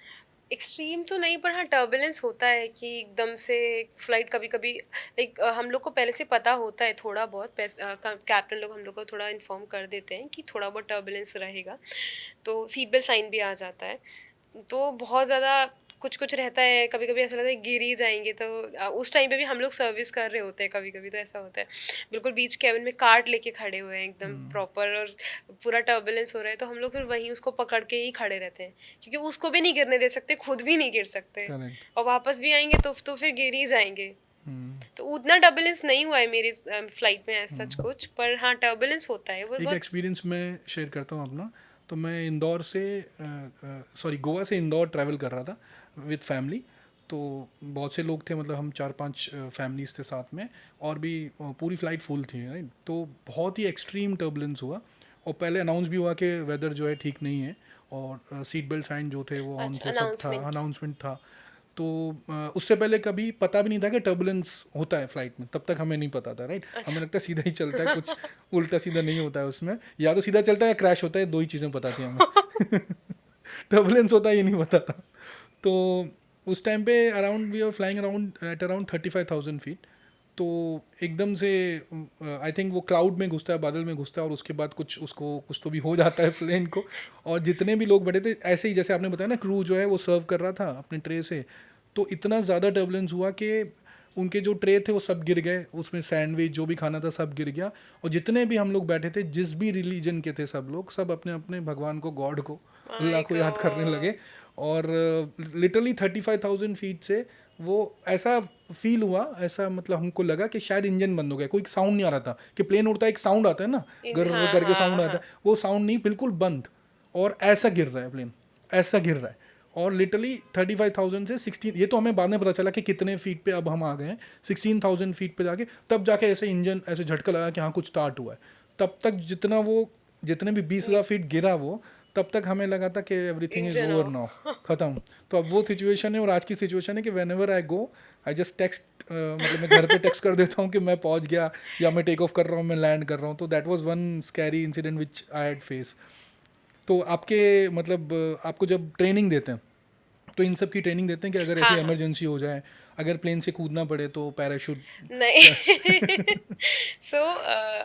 एक्सट्रीम तो नहीं, पर हाँ टर्बुलेंस होता है कि एकदम से फ्लाइट कभी कभी, लाइक हम लोग को पहले से पता होता है थोड़ा बहुत, कैप्टन लोग हम लोग को थोड़ा इन्फॉर्म कर देते हैं कि थोड़ा बहुत टर्बुलेंस रहेगा, तो सीट बेल्ट साइन भी आ जाता है। तो बहुत ज़्यादा कुछ कुछ रहता है, कभी कभी ऐसा लगता है गिर ही जाएंगे, तो उस टाइम पे भी हम लोग सर्विस कर रहे होते हैं, कभी कभी तो ऐसा होता है बिल्कुल बीच केबिन में कार्ट लेके खड़े हुए हैं एकदम प्रॉपर, और पूरा टर्बुलेंस हो रहा है, तो हम लोग फिर वहीं उसको पकड़ के ही खड़े रहते हैं, क्योंकि उसको भी नहीं गिरने दे सकते, खुद भी नहीं गिर सकते, करेक्ट। और वापस भी आएंगे तो फिर गिर ही जाएंगे। तो उतना टर्बुलेंस नहीं हुआ है मेरी फ्लाइट में ऐसा सच कुछ, पर हाँ टर्बुलेंस होता है वो एक बहुत। एक्सपीरियंस मैं शेयर करता हूँ अपना। तो मैं इंदौर से सॉरी गोवा से इंदौर ट्रैवल कर रहा था विद फैमिली। तो बहुत से लोग थे, मतलब हम 4-5 फैमिलीज थे साथ में, और भी पूरी फ़्लाइट फुल थी, राइट। तो बहुत ही एक्सट्रीम टर्बुलेंस हुआ, और पहले अनाउंस भी हुआ कि वेदर जो है ठीक नहीं है, और सीट बेल्ट साइन जो थे वो ऑन अच्छा, थे, सब था, अनाउंसमेंट। अनाउंसमेंट था। तो उससे पहले कभी पता भी नहीं था कि टर्बुलेंस होता है फ्लाइट में, तब तक हमें नहीं पता था, राइट? हमें लगता है सीधा ही चलता है, कुछ उल्टा सीधा नहीं होता है उसमें, या तो सीधा चलता है या क्रैश होता है, दो ही चीज़ें पता थी हमें। टर्बुलेंस होता है ये नहीं पता था। तो उस टाइम पे around we are flying around at around 35,000 feet. तो एकदम से आई थिंक वो क्लाउड में घुसता है, बादल में घुसता है, और उसके बाद कुछ उसको कुछ तो भी हो जाता है प्लेन को। और जितने भी लोग बैठे थे ऐसे ही, जैसे आपने बताया ना, क्रू जो है वो सर्व कर रहा था अपने ट्रे से, तो इतना ज़्यादा टर्बुलेंस हुआ कि उनके जो ट्रे थे वो सब गिर गए, उसमें सैंडविच जो भी खाना था सब गिर गया। और जितने भी हम लोग बैठे थे, जिस भी रिलीजन के थे, सब लोग सब अपने अपने भगवान को, गॉड को, अल्लाह माय को याद करने लगे। गॉड। और लिटरली 35,000 फीट से वो ऐसा फील हुआ, ऐसा मतलब हमको लगा कि शायद इंजन बंद हो गया, कोई साउंड नहीं आ रहा था, कि प्लेन उड़ता है एक साउंड आता है ना, गर हाँ करके हाँ साउंड आता हाँ। है, वो साउंड नहीं, बिल्कुल बंद। और ऐसा गिर रहा है प्लेन, ऐसा गिर रहा है। और लिटरली 35,000 से 16, ये तो हमें बाद में पता चला कि कितने फीट पे अब हम आ गए हैं, 16,000 फीट पे जाके तब जाके ऐसे इंजन ऐसे झटका लगा कि हाँ कुछ स्टार्ट हुआ है। तब तक जितने भी 20,000 फीट गिरा वो, तब तक हमें लगा था कि everything is engine over now, हो। खत्म। तो अब वो सिचुएशन है, और आज की सिचुएशन है कि when ever I go, I just text, मतलब मैं घर पे टेक्स्ट कर देता हूँ कि मैं पहुँच गया, या मैं टेक ऑफ कर रहा हूँ, मैं लैंड कर रहा हूँ। तो that was one scary incident which I had face. तो आपके मतलब आपको जब ट्रेनिंग देते हैं, तो इन सब की ट्रेनिंग देते हैं कि अगर ऐसी हाँ हाँ। इमरजेंसी हो जाए, अगर प्लेन से कूदना पड़े तो पैराशूट नहीं। सो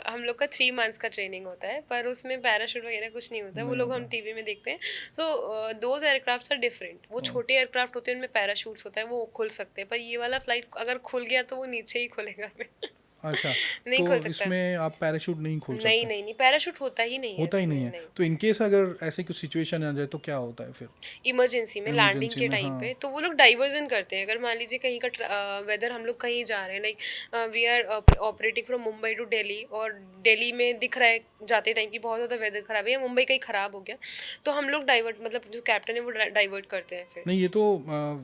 हम लोग का 3 मंथ्स का ट्रेनिंग होता है, पर उसमें पैराशूट वगैरह कुछ नहीं होता है, वो नहीं लोग हम होता। टीवी में देखते हैं। तो दोज एयरक्राफ्ट आर डिफरेंट, वो छोटे एयरक्राफ्ट होते हैं उनमें पैराशूट्स होता है, वो खुल सकते हैं, पर ये वाला फ्लाइट अगर खुल गया तो वो नीचे ही खुलेगा फिर। अच्छा, नहीं तो खुल सकता। इसमें आप पैराशूट नहीं खोल नहीं सकते? नहीं नहीं, पैराशूट होता ही नहीं है होता ही इसमें, नहीं है। नहीं। तो इन केस अगर ऐसी कुछ सिचुएशन आ जाए तो क्या होता है फिर? इमरजेंसी में लैंडिंग इमरजेंसी के में, टाइम हाँ। पे तो वो लोग डाइवर्जन करते हैं। अगर मान लीजिए कहीं का वेदर, हम लोग कहीं जा रहे हैं, like we are operating from Mumbai to Delhi, और दिल्ली में दिख रहा है जाते टाइम की बहुत ज़्यादा वेदर खराब है, या मुंबई कहीं खराब हो गया, तो हम लोग डाइवर्ट, मतलब जो कैप्टन है वो डाइवर्ट करते हैं फिर। नहीं, ये तो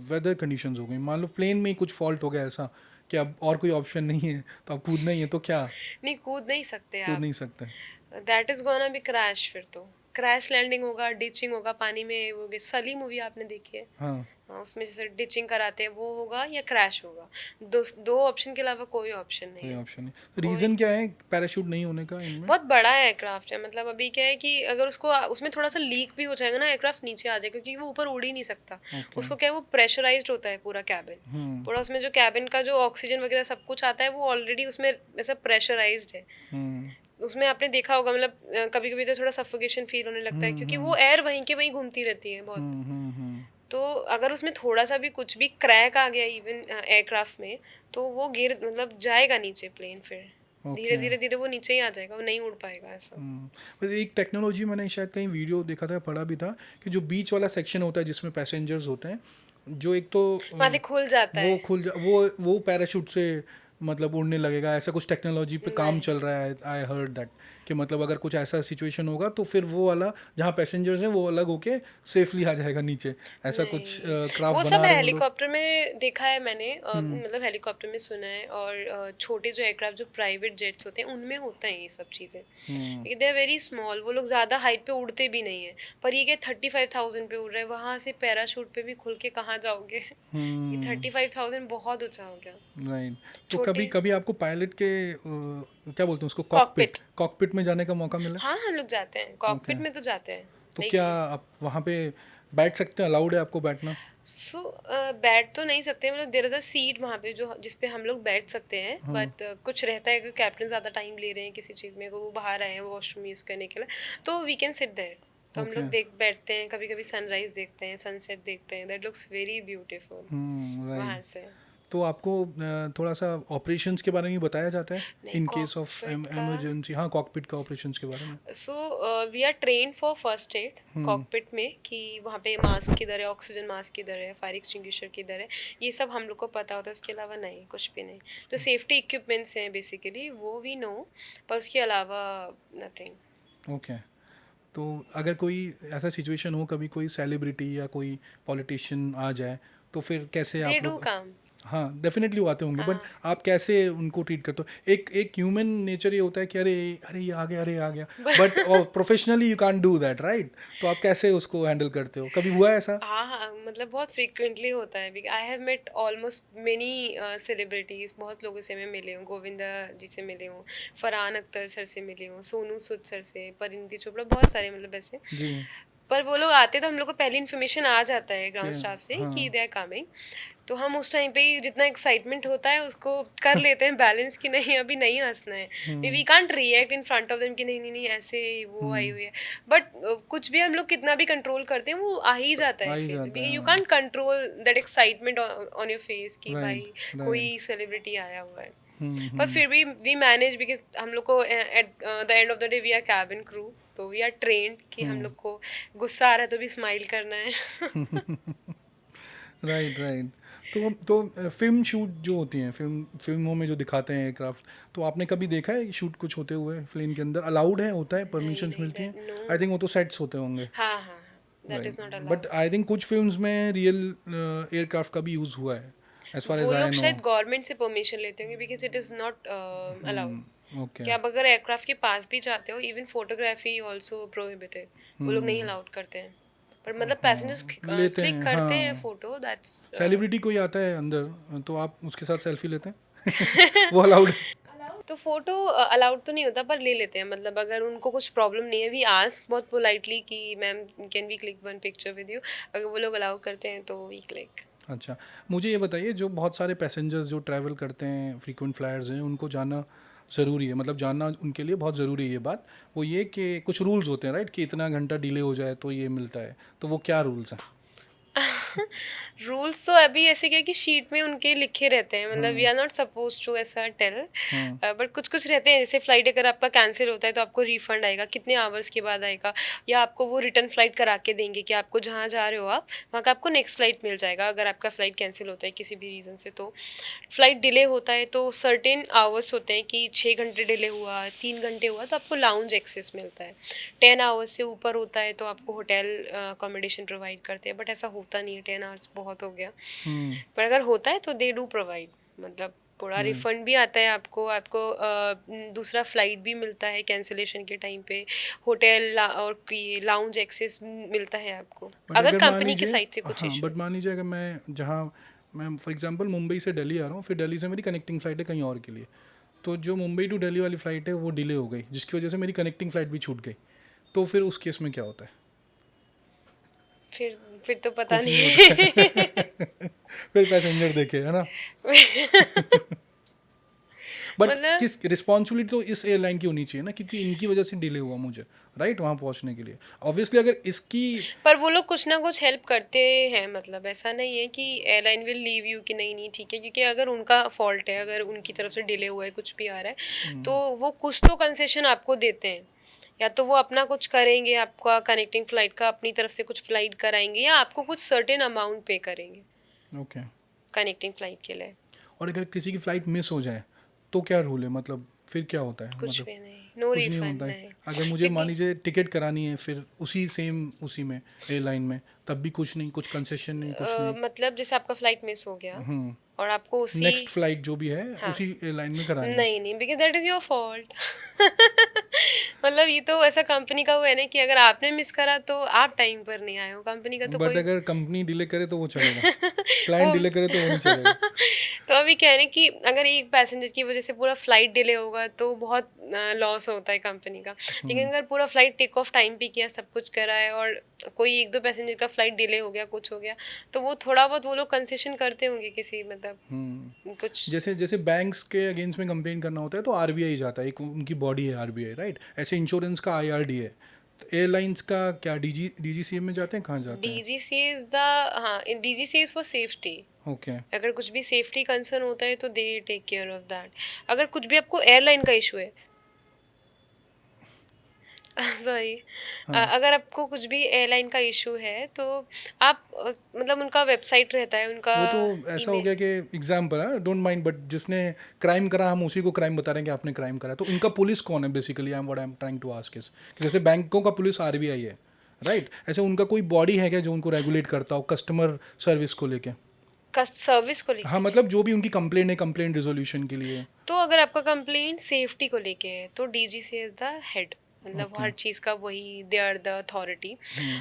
वेदर कंडीशंस हो गई। मान लो प्लेन में ही कुछ फॉल्ट हो गया ऐसा कि अब और कोई ऑप्शन नहीं है, तो अब कूदना ही है, तो क्या? नहीं, कूद नहीं सकते कूद आप। नहीं सकते? That is gonna be crash, फिर तो क्रैश लैंडिंग होगा, डिचिंग होगा पानी में। वो सली मूवी आपने देखी है? हाँ। हाँ, उसमें जैसे डिचिंग कराते हैं, वो होगा या क्रैश होगा। दो दो ऑप्शन के अलावा कोई ऑप्शन नहीं कोई है। ऑप्शन नहीं। कोई। रीज़न क्या है पैराशूट नहीं होने का इनमें? बहुत बड़ा एयरक्राफ्ट है, मतलब अभी क्या है कि अगर उसको उसमें थोड़ा सा लीक भी हो जाएगा ना, एयरक्राफ्ट नीचे आ जाएगा, क्योंकि वो ऊपर उड़ ही नहीं सकता। ओके। उसको क्या है, वो प्रेशराइज्ड होता है पूरा कैबिन। हम्म। पूरा उसमें जो कैबिन का जो ऑक्सीजन वगैरह सब कुछ आता है, वो ऑलरेडी उसमें ऐसा प्रेशराइज्ड है। हम्म। उसमें आपने देखा होगा, मतलब कभी कभी तो थोड़ा सफोकेशन फील होने लगता है, क्योंकि वो एयर वहीं के वहीं घूमती रहती है बहुत। हम्म। तो अगर उसमें थोड़ा सा भी कुछ भी क्रैक आ गया इवन एयरक्राफ्ट में, तो वो गिर, मतलब जाएगा नीचे प्लेन, फिर धीरे ओके। धीरे धीरे वो नीचे ही आ जाएगा, वो नहीं उड़ पाएगा ऐसा। बस एक टेक्नोलॉजी मैंने शायद कहीं वीडियो देखा था, पढ़ा भी था, कि जो बीच वाला सेक्शन होता है जिसमें पैसेंजर्स होते हैं, जो एक तो वहाँ से खुल जाता वो है। वो पैराशूट से मतलब उड़ने लगेगा, ऐसा कुछ टेक्नोलॉजी पे काम नहीं चल रहा है। आई हर्ड दैट कि मतलब अगर कुछ ऐसा सिचुएशन होगा तो फिर वो वाला जहाँ पैसेंजर्स हैं वो अलग होके सेफली आ जाएगा नीचे, ऐसा कुछ नहीं, क्राफ्ट वो सब बना रहे हैं वो लोग। हेलीकॉप्टर में देखा है मैंने, मतलब हेलीकॉप्टर में सुना है, और छोटे जो एयरक्राफ्ट जो प्राइवेट जेट्स होते हैं उनमें होता है ये सब चीज़ें। दे आर वेरी स्मॉल, वो लोग ज़्यादा हाइट पे उड़ते भी नहीं है। पर ये क्या 35,000 पे उड़ रहे हैं, वहाँ से पैराशूट पे भी खुल के कहाँ जाओगे? ये 35,000 बहुत ऊंचा हो गया। राइट। तो कभी छोटे। कभी आपको पायलट के क्या बोलते हैं उसको, कॉकपिट कॉकपिट। कॉकपिट में जाने का मौका मिला? हाँ, हम लोग जाते हैं ओके। कॉकपिट में, तो जाते हैं। तो क्या लाइक आप वहाँ पे बैठ सकते हैं? अलाउड है आपको बैठना? सो बैठ तो नहीं सकते, मतलब देयर इज अ सीट वहाँ पे जो जिस पे हम लोग बैठ सकते हैं, हाँ। बट कुछ रहता है कि कैप्टन ज़्यादा टाइम ले रहे हैं किसी चीज़ में, वो बाहर आए हैं वॉशरूम यूज़ करने के लिए, तो वी कैन सिट देयर। तो हम ओके। लोग देख बैठते हैं, कभी कभी सनराइज देखते हैं, सनसेट देखते हैं, that looks very beautiful right. वहाँ से। तो आपको थोड़ा सा ऑपरेशंस के बारे में भी बताया जाता है नहीं, इन केस ऑफ कॉकपिट का। इमरजेंसी? हाँ, कॉकपिट का ऑपरेशंस के बारे में। So we are train for first aid cockpit में, कि वहाँ पे मास्क किधर है, ऑक्सीजन मास्क किधर है, फायर एक्सटिंग्विशर किधर है, ये सब हम लोग को पता होता है। उसके अलावा नहीं, कुछ भी नहीं। जो सेफ्टी इक्विपमेंट्स हैं बेसिकली वो वी नो, पर उसके अलावा नथिंग। ओके। तो अगर कोई ऐसा सिचुएशन हो, कभी कोई सेलिब्रिटी या कोई पॉलिटिशियन आ जाए, तो फिर कैसे दे आप डू लोग? कम। हाँ डेफिनेटली वो आते होंगे, बट आप कैसे उनको ट्रीट करते हो? एक ह्यूमन नेचर ये होता है कि अरे अरे ये आ गया, अरे ये आ गया, but professionally you can't do that, right? तो आप कैसे उसको हैंडल करते हो? कभी हुआ है ऐसा? हाँ हाँ, मतलब बहुत फ्रीक्वेंटली होता है। I have met almost many celebrities, बहुत लोगों से मैं मिली हूँ। गोविंदा जी से मिली हूँ, फरहान अख्तर सर से मिली हूँ, सोनू सूद सर से, परिणीति चोपड़ा, बहुत सारे मतलब ऐसे। जी। पर वो लोग आते तो हम लोग को पहले इन्फॉर्मेशन आ जाता है ग्राउंड क्या? स्टाफ से कि हाँ। They are coming. तो हम उस टाइम पे ही जितना एक्साइटमेंट होता है उसको कर लेते हैं बैलेंस, कि नहीं अभी नहीं हंसना है, we can't react in front of them कि नहीं नहीं नहीं ऐसे वो आई हुई है। बट कुछ भी हम लोग कितना भी कंट्रोल करते हैं वो आ ही जाता आ है ही फेस जाता पे, है, यू हाँ। Can't control that excitement on your face कि राइट, भाई राइट। कोई सेलिब्रिटी आया हुआ है। हम्म, पर हम्म। फिर भी वी मैनेज, बिकॉज हम लोग को at the end of the day we are cabin crew, तो वी आर ट्रेंड कि हम लोग को गुस्सा आ रहा है तो भी स्माइल करना है। Right, right. तो फिल्म शूट जो होती हैं, फिल्मों में जो दिखाते हैं एयरक्राफ्ट, तो आपने कभी देखा है शूट कुछ होते हुए फिल्म के अंदर? अलाउड है, होता है, नहीं परमिशंस नहीं, मिलती हैं? That no. आई थिंक वो तो सेट्स होते होंगे। हाँ हाँ हाँ, that right. Is not but allowed. I think कुछ फिल्म्स में रियल एयरक्राफ्ट का भी यूज़ हुआ है, एज फार वो एज आई लोग नो। शायद गवर्नमेंट से परमिशन लेते होंगे, because it is not allowed. Okay. कि आप अगर एयरक्राफ्ट के पास भी जाते हो, इवन फोटोग्राफी ऑल्सो प्रोहिबिटेड, वो लोग नहीं अलाउड करते हैं। पर मतलब पैसेंजर्स हाँ लेते क्लिक हैं, करते हैं हाँ। Photo, that's. सेलिब्रिटी कोई आता है अंदर तो आप उसके साथ सेल्फी लेते हैं? वो अलाउड है? तो फोटो अलाउड तो नहीं होता, पर ले लेते हैं। मतलब अगर उनको कुछ प्रॉब्लम नहीं है, वी आस्क बहुत पोलाइटली कि ma'am can we click one picture with you. अगर वो लोग अलाउ करते हैं तो वी क्लिक। अच्छा, मुझे ये बताइए, जो बहुत सारे पैसेंजर्स जो ट्रैवल करते हैं, फ्रीक्वेंट फ्लायर्स हैं, उनको जानना ज़रूरी है, मतलब जानना उनके लिए बहुत ज़रूरी है ये बात। वो ये कि कुछ रूल्स होते हैं, राइट, कि इतना घंटा डिले हो जाए तो ये मिलता है, तो वो क्या रूल्स हैं? रूल्स तो अभी ऐसे क्या है कि शीट में उनके लिखे रहते हैं, मतलब वी हाँ, आर नॉट सपोज टू ऐसा टेल। हाँ। बट कुछ कुछ रहते हैं, जैसे फ्लाइट अगर आपका कैंसिल होता है तो आपको रिफंड आएगा, कितने आवर्स के बाद आएगा, या आपको वो रिटर्न फ्लाइट करा के देंगे कि आपको जहाँ जा रहे हो आप वहाँ का आपको नेक्स्ट फ्लाइट मिल जाएगा। अगर आपका फ्लाइट कैंसिल होता है किसी भी रीज़न से, तो फ्लाइट डिले होता है तो सर्टेन आवर्स होते हैं कि 6 घंटे डिले हुआ, 3 घंटे हुआ तो आपको लाउंज एक्सेस मिलता है। 10 आवर्स से ऊपर होता है तो आपको होटल अकोमोडेशन प्रोवाइड करते हैं, बट ऐसा होता नहीं है, 10 आवर्स बहुत हो गया। हम्म। पर अगर होता है तो दे डू प्रोवाइड, मतलब पूरा राइट। रिफंड भी आता है आपको, आपको दूसरा फ्लाइट भी मिलता है कैंसिलेशन के टाइम पे, होटल और ये लाउंज एक्सेस मिलता है आपको, बट अगर अगर मान कंपनी की लीजिए, साइड से कुछ हाँ, इशू बट है। मान लीजिए अगर मैं फॉर एग्जांपल मुंबई से दिल्ली आ रहा हूँ, फिर दिल्ली से मेरी कनेक्टिंग फ़्लाइट है कहीं और के लिए, तो जो मुंबई टू दिल्ली वाली फ़्लाइट है वो डिले हो गई, जिसकी वजह से मेरी कनेक्टिंग फ़्लाइट भी छूट गई, तो फिर उस केस में क्या होता है? फिर तो पता कुछ नहीं होता नहीं। है। फिर पैसेंजर देखे, है ना? बट मतलब किस रिस्पॉन्सिबिलिटी तो इस एयरलाइन की होनी चाहिए ना, क्योंकि इनकी वजह से डिले हुआ मुझे, राइट, वहाँ पहुँचने के लिए। ऑब्वियसली अगर इसकी, पर वो लोग कुछ ना कुछ हेल्प करते हैं, मतलब ऐसा नहीं है कि एयरलाइन विल लीव यू कि नहीं नहीं ठीक है, क्योंकि अगर उनका फॉल्ट है, अगर उनकी तरफ से डिले हुआ है, कुछ भी आ रहा है, तो वो कुछ तो कंसेशन आपको देते हैं। या तो वो अपना कुछ करेंगे, आपका कनेक्टिंग फ्लाइट का अपनी तरफ से कुछ फ्लाइट कराएंगे, या आपको कुछ सर्टेन अमाउंट पे करेंगे ओके। कनेक्टिंग फ्लाइट के लिए। और अगर किसी की फ़्लाइट मिस हो जाए तो क्या रूल है, मतलब फिर क्या होता है, कुछ मतलब भी नहीं, नो कुछ नहीं होता रिफंड है? नहीं। अगर मुझे मान क्योंकि लीजिए टिकट करानी है फिर उसी में एयरलाइन में, तब भी कुछ नहीं, कुछ कंसेशन नहीं, कुछ नहीं? मतलब जैसे आपका फ्लाइट मिस हो गया हम्म। और आपको उसी, नेक्स्ट फ्लाइट जो भी है हाँ, उसी एयरलाइन में करानी है? नहीं नहीं, because that is your fault. मतलब ये तो ऐसा कंपनी का वो है ना कि अगर आपने मिस करा तो आप टाइम पर नहीं आए हो, कंपनी का तो बट कोई। अगर कंपनी डिले करे तो वो चलेगा, क्लाइंट वो डिले करे तो वो नहीं चलेगा? तो अभी कह रहे हैं कि अगर एक पैसेंजर की वजह से पूरा फ्लाइट डिले होगा तो बहुत लॉस होता है कंपनी का। लेकिन अगर पूरा फ्लाइट टेक ऑफ टाइम पे किया, सब कुछ करा है, और कोई एक दो पैसेंजर का फ्लाइट डिले हो गया, कुछ हो गया, तो वो थोड़ा बहुत वो लोग कंसेशन करते होंगे किसी, मतलब कुछ। जैसे जैसे बैंक्स के अगेंस्ट में कंप्लेन करना होता है तो आरबीआई जाता है, एक उनकी बॉडी है आरबीआई, राइट? ऐसे इंश्योरेंस का आईआरडी है, तो एयरलाइंस का क्या डीजीसीए में जाते हैं, कहाँ जाते हैं? डीजीसी इज द, हाँ, DGC is for safety. Okay. अगर कुछ भी सेफ्टी कंसर्न होता है तो they take care of that. अगर कुछ भी आपको एयरलाइन का इशू है, सॉरी, हाँ, अगर आपको कुछ भी एयरलाइन का इशू है तो आप मतलब उनका वेबसाइट रहता है, उनका वो तो ऐसा हो ईमेल। गया कि एग्जाम्पल है, डोंट माइंड, बट जिसने क्राइम करा हम उसी को क्राइम बता रहे हैं कि आपने क्राइम करा, तो उनका पुलिस कौन है basically? I am trying to ask is, जैसे बैंकों का पुलिस आरबीआई है, राइट? ऐसे उनका कोई बॉडी है क्या जो उनको रेगुलेट करता हो कस्टमर सर्विस को लेके? सर्विस को लेके। हाँ मतलब जो भी उनकी कंप्लेंट है, कंप्लेंट रिजोल्यूशन के लिए। तो अगर आपका कंप्लेंट सेफ्टी को लेके है तो डीजीसी इज द हेड, मतलब ओके। हर चीज़ का वही, दे आर द अथॉरिटी।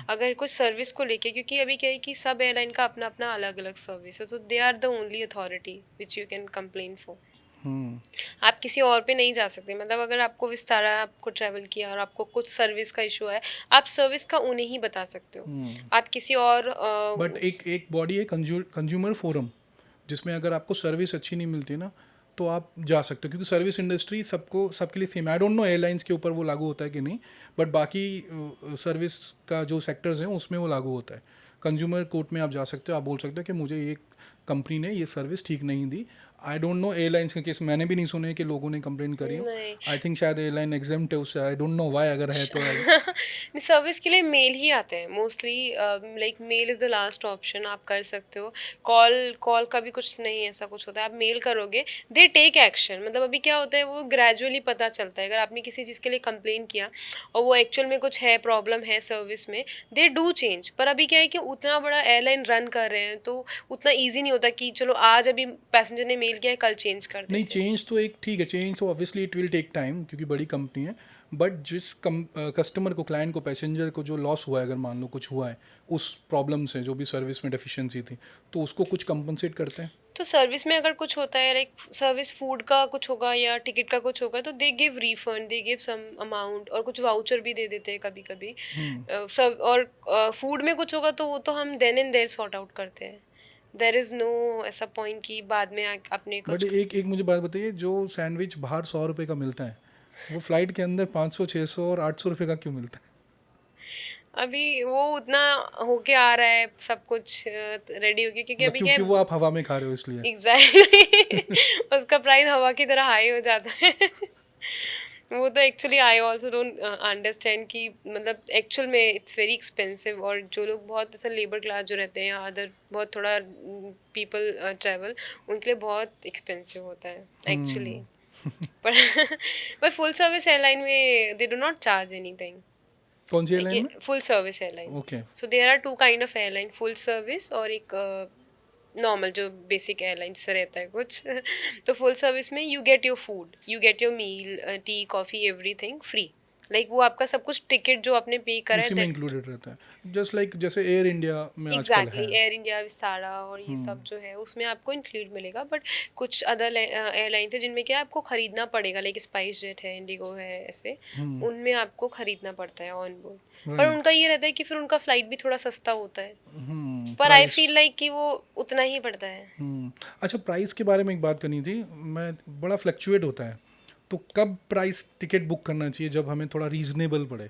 अगर कुछ सर्विस को लेके, क्योंकि अभी क्या है कि सब एयरलाइन का अपना अपना अलग अलग सर्विस है, तो they are the only authority which you can complain for. Hmm. आप किसी और पे नहीं जा सकते। मतलब अगर आपको विस्तारा आपको ट्रैवल किया और आपको कुछ सर्विस का इशू है, आप सर्विस का उन्हें ही बता सकते हो। आप किसी और बट एक एक बॉडी है कंज्यूमर फोरम, जिसमें अगर आपको सर्विस अच्छी नहीं मिलती ना तो आप जा सकते हो, क्योंकि सर्विस इंडस्ट्री सबको सबके लिए same. I don't know airlines के ऊपर वो लागू होता है कि नहीं, बट बाकी सर्विस का जो सेक्टर्स हैं उसमें वो लागू होता है। कंज्यूमर कोर्ट में आप जा सकते हो, आप बोल सकते हो कि मुझे ये कंपनी ने ये सर्विस ठीक नहीं दी। आई डोंट नो एयरलाइंस के केस मैंने भी नहीं सुने कि लोगों ने कंप्लेन करी हो। नहीं। आई थिंक शायद एयरलाइन एग्जाम्प्ट है उससे, आई डोंट नो वाई, अगर है तो सर्विस के लिए मेल ही आते हैं mostly. Like mail is the last option, आप कर सकते हो। कॉल कॉल का भी कुछ नहीं ऐसा कुछ होता है, आप मेल करोगे दे टेक एक्शन। मतलब अभी क्या होता है वो ग्रेजुअली पता चलता है। अगर आपने किसी चीज़ के लिए कंप्लेन किया और वो एक्चुअल में कुछ है, प्रॉब्लम है सर्विस में, दे डू चेंज। पर अभी क्या है कि उतना बड़ा एयरलाइन रन कर रहे हैं तो उतना ईजी नहीं होता कि चलो आज अभी पैसेंजर ने मेल किया है कल चेंज कर नहीं, देते हैं। चेंज तो एक ठीक है, चेंज तो obviously it will take time क्योंकि बड़ी कंपनी है। बट जिस कस्टमर को, क्लाइंट को, पैसेंजर को जो लॉस हुआ है, अगर मान लो कुछ हुआ है उस प्रॉब्लम से, जो भी सर्विस में डेफिशिएंसी थी, तो उसको कुछ कंपनसेट करते हैं। तो सर्विस में अगर कुछ होता है, लाइक सर्विस फूड का कुछ होगा या टिकट का कुछ होगा, तो they give refund, they give some amount, और कुछ वाउचर भी दे देते हैं कभी कभी। सब और फूड में कुछ होगा तो वो तो हम then and there sort out करते हैं। देर इज़ नो ऐसा पॉइंट कि बाद में अपने बट कुछ। एक एक मुझे बात बताइए, जो सैंडविच बाहर 100 रुपये का मिलता है, वो फ्लाइट के अंदर 500, 600 और 800 रुपये का क्यों मिलता है? अभी वो उतना होके आ रहा है सब कुछ रेडी होके, क्योंकि मतलब अभी क्या क्योंकि है। वो आप हवा में खा रहे हो इसलिए। एग्जैक्टली उसका प्राइस हवा की तरह हाई हो जाता है। वो तो actually I also don't understand कि मतलब एक्चुअल में इट्स वेरी एक्सपेंसिव। और जो लोग बहुत ऐसा लेबर क्लास जो रहते हैं या अदर बहुत थोड़ा पीपल ट्रैवल, उनके लिए बहुत एक्सपेंसिव होता है एक्चुअली। पर पर फुल सर्विस एयरलाइन में they do not charge anything. कौन सी एयरलाइन लाइक में? Full service airline. Okay. So there are two kind of airline, full service और एक नॉर्मल जो बेसिक एयरलाइन से रहता है कुछ। तो फुल सर्विस में you get your food, you get your meal, tea coffee, everything free. Like वो आपका सब कुछ टिकट जो आपने पे करा है उसी में दैट। इंक्लूडेड रहता है, जस्ट लाइक जैसे एयर इंडिया में आजकल एग्जैक्टली है। एयर इंडिया, विस्तारा और ये सब जो है उसमें आपको इंक्लूड मिलेगा। बट कुछ अदर एयरलाइन थे जिनमें क्या आपको खरीदना पड़ेगा, लाइक स्पाइस जेट है, इंडिगो है, ऐसे उनमें आपको खरीदना पड़ता है ऑन बोर्ड। पर राइट। उनका ये रहता है कि फिर उनका फ्लाइट भी थोड़ा सस्ता होता है। पर आई प्राइस। फील लाइक कि वो उतना ही पड़ता है। अच्छा, प्राइस के बारे में एक बात करनी थी। मैं बड़ा फ्लक्चुएट होता है, तो कब प्राइस टिकट बुक करना चाहिए जब हमें थोड़ा रीजनेबल पड़े?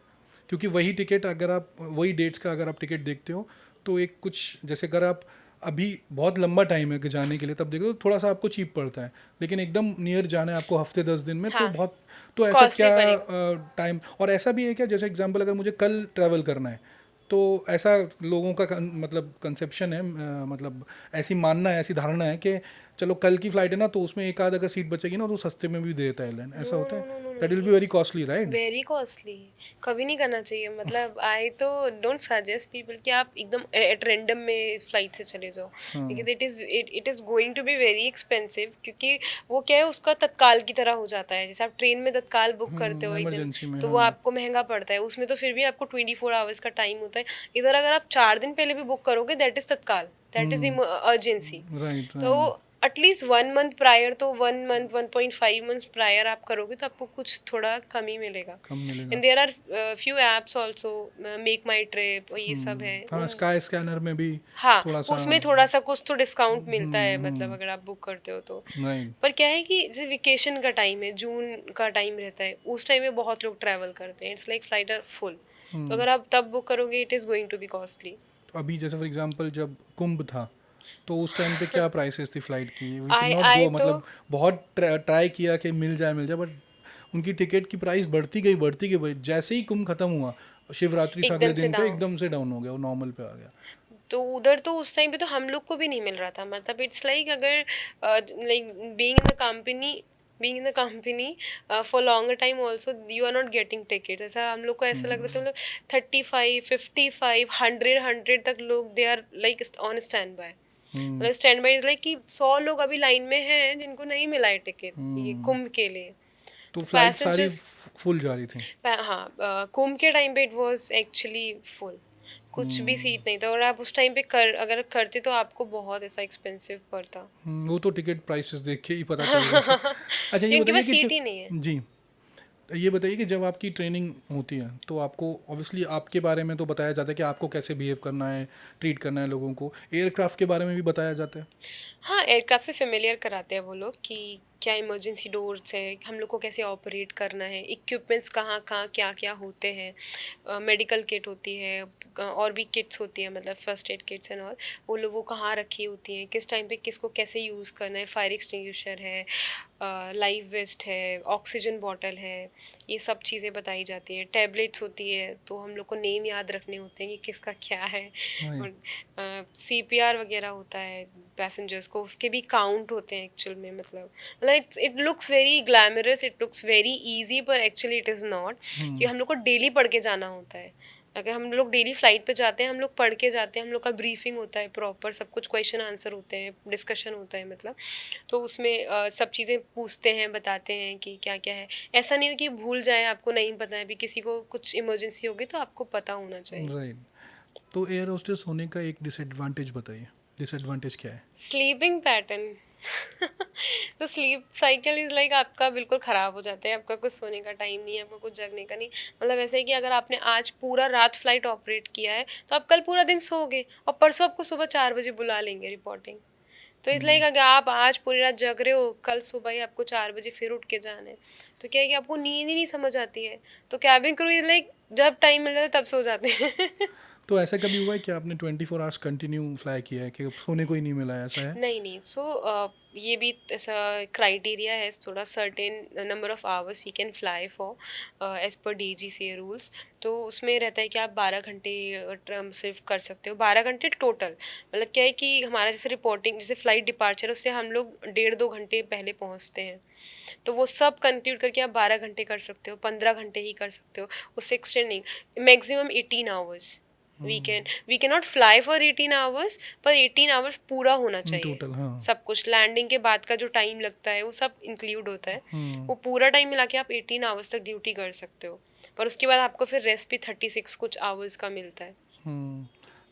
क्योंकि वही टिकट, अगर आप वही डेट्स का अगर आप टिकट देखते हो तो एक कुछ, जैसे अगर आप अभी बहुत लंबा टाइम है कि जाने के लिए तब देखो तो थोड़ा सा आपको चीप पड़ता है, लेकिन एकदम नियर जाना है आपको हफ्ते 10 दिन में तो हाँ, बहुत। तो ऐसा कॉस्टली क्या पड़ेगा। टाइम, और ऐसा भी है क्या, जैसे एग्जांपल अगर मुझे कल ट्रैवल करना है तो ऐसा लोगों का मतलब कंसेप्शन है, मतलब ऐसी मानना है, ऐसी धारणा है कि चलो कल की फ्लाइट है ना तो उसमें एक आध अगर सीट बचेगी ना तो सस्ते में भी दे देता है एयरलाइन, नो ऐसा होता नो है? No no no, that will be very it's costly, right? Very costly. कभी नहीं करना चाहिए। मतलब आई तो डोंट सजेस्ट पीपल कि आप एकदम एट रैंडम में इस फ्लाइट से चले जाओ, because it is going to be very expensive. क्योंकि वो क्या है, उसका तत्काल की तरह हो जाता है। जैसे आप ट्रेन में तत्काल बुक करते हो एक दिन, इमरजेंसी में, तो वो हाँ। आपको महंगा पड़ता है। उसमें तो फिर भी आपको 24 आवर्स का टाइम होता है। इधर अगर आप 4 दिन पहले भी बुक करोगे दैट इज़ तत्काल, दैट इज़ अर्जेंसी। राइट, तो राइट। एटलीस्ट 1 मंथ प्रायर, तो 1 मंथ 1.5 मंथ्स प्रायर आप करोगे तो आपको कुछ थोड़ा कम ही मिलेगा। कम एंड मिलेगा। There are few apps also, make my trip और ये सब है हाँ, उन। स्काई स्कैनर में भी हाँ, थोड़ा सा। उसमें थोड़ा सा कुछ तो डिस्काउंट मिलता है, मतलब अगर आप बुक करते हो तो। राइट। पर क्या है कि जैसे वेकेशन का टाइम है, जून का टाइम रहता है, उस टाइम में बहुत लोग ट्रैवल करते हैं। It's like flight are full. तो अगर आप तब बुक करोगे it is going to be costly. तो अभी जैसे फॉर एग्जांपल जब कुंभ था तो उस टाइम पे क्या प्राइसेस थी फ्लाइट की? We could I not I गो, तो मतलब बहुत ट्राई किया कि मिल जाए मिल जाए, बट उनकी टिकट की प्राइस बढ़ती गई बढ़ती गई बढ़- जैसे ही कुंभ खत्म हुआ, शिवरात्रि था अगले एकदम से दिन पे, डाउन। एकदम से डाउन हो गया, वो नॉर्मल पे आ गया। तो उधर तो उस टाइम पे तो हम लोग को भी नहीं मिल रहा था। मतलब इट्स लाइक अगर like being in the company for longer time also you are not getting ticket. ऐसा हम लोग को ऐसा लग रहा था। मतलब 35, 55, 100 तक लोग they are like on stand by. मतलब स्टैंड बाई इज लाइक कि 100 लोग अभी लाइन में हैं जिनको नहीं मिला है टिकट ये कुंभ के लिए। तो तो फ्लाइट सारी पैसेंजर्स, फुल जा रही थी। हाँ, कुंभ के टाइम पे इट वाज एक्चुअली फुल, कुछ भी सीट नहीं था। और आप उस टाइम पे अगर करते तो आपको बहुत ऐसा एक्सपेंसिव पड़ता। वो तो टिकट प्राइसेस देख के ही पता चल जाता। अच्छा ये उनके बताइए पास कि सीट ही नहीं है। जी, तो ये बताइए कि जब आपकी ट्रेनिंग होती है तो आपको ऑब्वियसली आपके बारे में तो बताया जाता है कि आपको कैसे बिहेव करना है, ट्रीट करना है लोगों को। एयरक्राफ्ट के बारे में भी बताया जाता है। हाँ, एयरक्राफ्ट से फेमिलियर कराते हैं वो लोग कि क्या इमरजेंसी डोर्स है, हम लोग को कैसे ऑपरेट करना है, इक्विपमेंट्स कहाँ कहाँ क्या क्या होते हैं, मेडिकल किट होती है, और भी किट्स होती है, मतलब first aid Kitts and all, वो लोग वो कहाँ रखी होती हैं, किस टाइम पे किसको कैसे यूज़ करना है, फायर एक्सटिंग्विशर है, लाइव वेस्ट है, ऑक्सीजन बॉटल है, ये सब चीज़ें बताई जाती है। टैबलेट्स होती है तो हम लोग को नेम याद रखने होते हैं कि किसका क्या है। राइट। और सीपीआर वगैरह होता है पैसेंजर्स को, उसके भी काउंट होते हैं एक्चुअल में। मतलब it looks very glamorous, it looks very easy, पर एक्चुअली इट इज़ नॉट। कि हम लोग को डेली पढ़ के जाना होता है। अगर हम लोग डेली फ्लाइट पे जाते हैं, हम लोग पढ़ के जाते हैं, हम लोग का ब्रीफिंग होता है प्रॉपर, सब कुछ क्वेश्चन आंसर होते हैं, डिस्कशन होता है मतलब। तो उसमें सब चीज़ें पूछते हैं, बताते हैं कि क्या क्या है। ऐसा नहीं हो कि भूल जाए, आपको नहीं पता है, अभी किसी को कुछ इमरजेंसी होगी तो आपको पता होना चाहिए। राइट। तो एयर होस्टेस होने का एक डिसएडवांटेज बताइए, डिसएडवांटेज क्या है? Sleeping pattern. तो स्लीप साइकिल इज़ लाइक आपका बिल्कुल ख़राब हो जाता है, आपका कुछ सोने का टाइम नहीं है, आपका कुछ जगने का नहीं। मतलब ऐसे है कि अगर आपने आज पूरा रात फ्लाइट ऑपरेट किया है तो आप कल पूरा दिन सोओगे और परसों आपको सुबह 4 बजे बुला लेंगे रिपोर्टिंग। तो इस लाइक अगर आप आज पूरी रात जग रहे हो, कल सुबह ही आपको 4 बजे फिर उठ के जाना है, तो क्या है कि आपको नींद ही नहीं समझ आती है। तो कैबिन क्रू इज़ लाइक जब टाइम मिल जाता है तब सो जाते हैं। तो ऐसा कभी हुआ है कि आपने 24 आवर्स कंटिन्यू फ्लाई किया है कि सोने को ही नहीं मिला है, ऐसा है? नहीं नहीं, ये भी ऐसा क्राइटेरिया है, थोड़ा certain number of hours we can fly for as per DGCA rules. तो उसमें रहता है कि आप 12 घंटे सिर्फ कर सकते हो, 12 घंटे टोटल। मतलब क्या है कि हमारा जैसे रिपोर्टिंग, जैसे फ्लाइट डिपार्चर, उससे हम लोग 1.5-2 घंटे पहले पहुंचते हैं। तो वो सब कंक्लूड करके आप 12 घंटे कर सकते हो, 15 घंटे ही कर सकते हो, उससे एक्सटेंड नहीं। Maximum 18 hours we can not fly for 18 hours, पर 18 आवर्स पूरा होना चाहिए। टोटल, हाँ। सब कुछ लैंडिंग के बाद का जो टाइम लगता है वो सब इंक्लूड होता है। वो पूरा टाइम मिला के आप 18 आवर्स तक ड्यूटी कर सकते हो, पर उसके बाद आपको फिर रेस्ट भी 36 कुछ आवर्स का मिलता है। हम्म।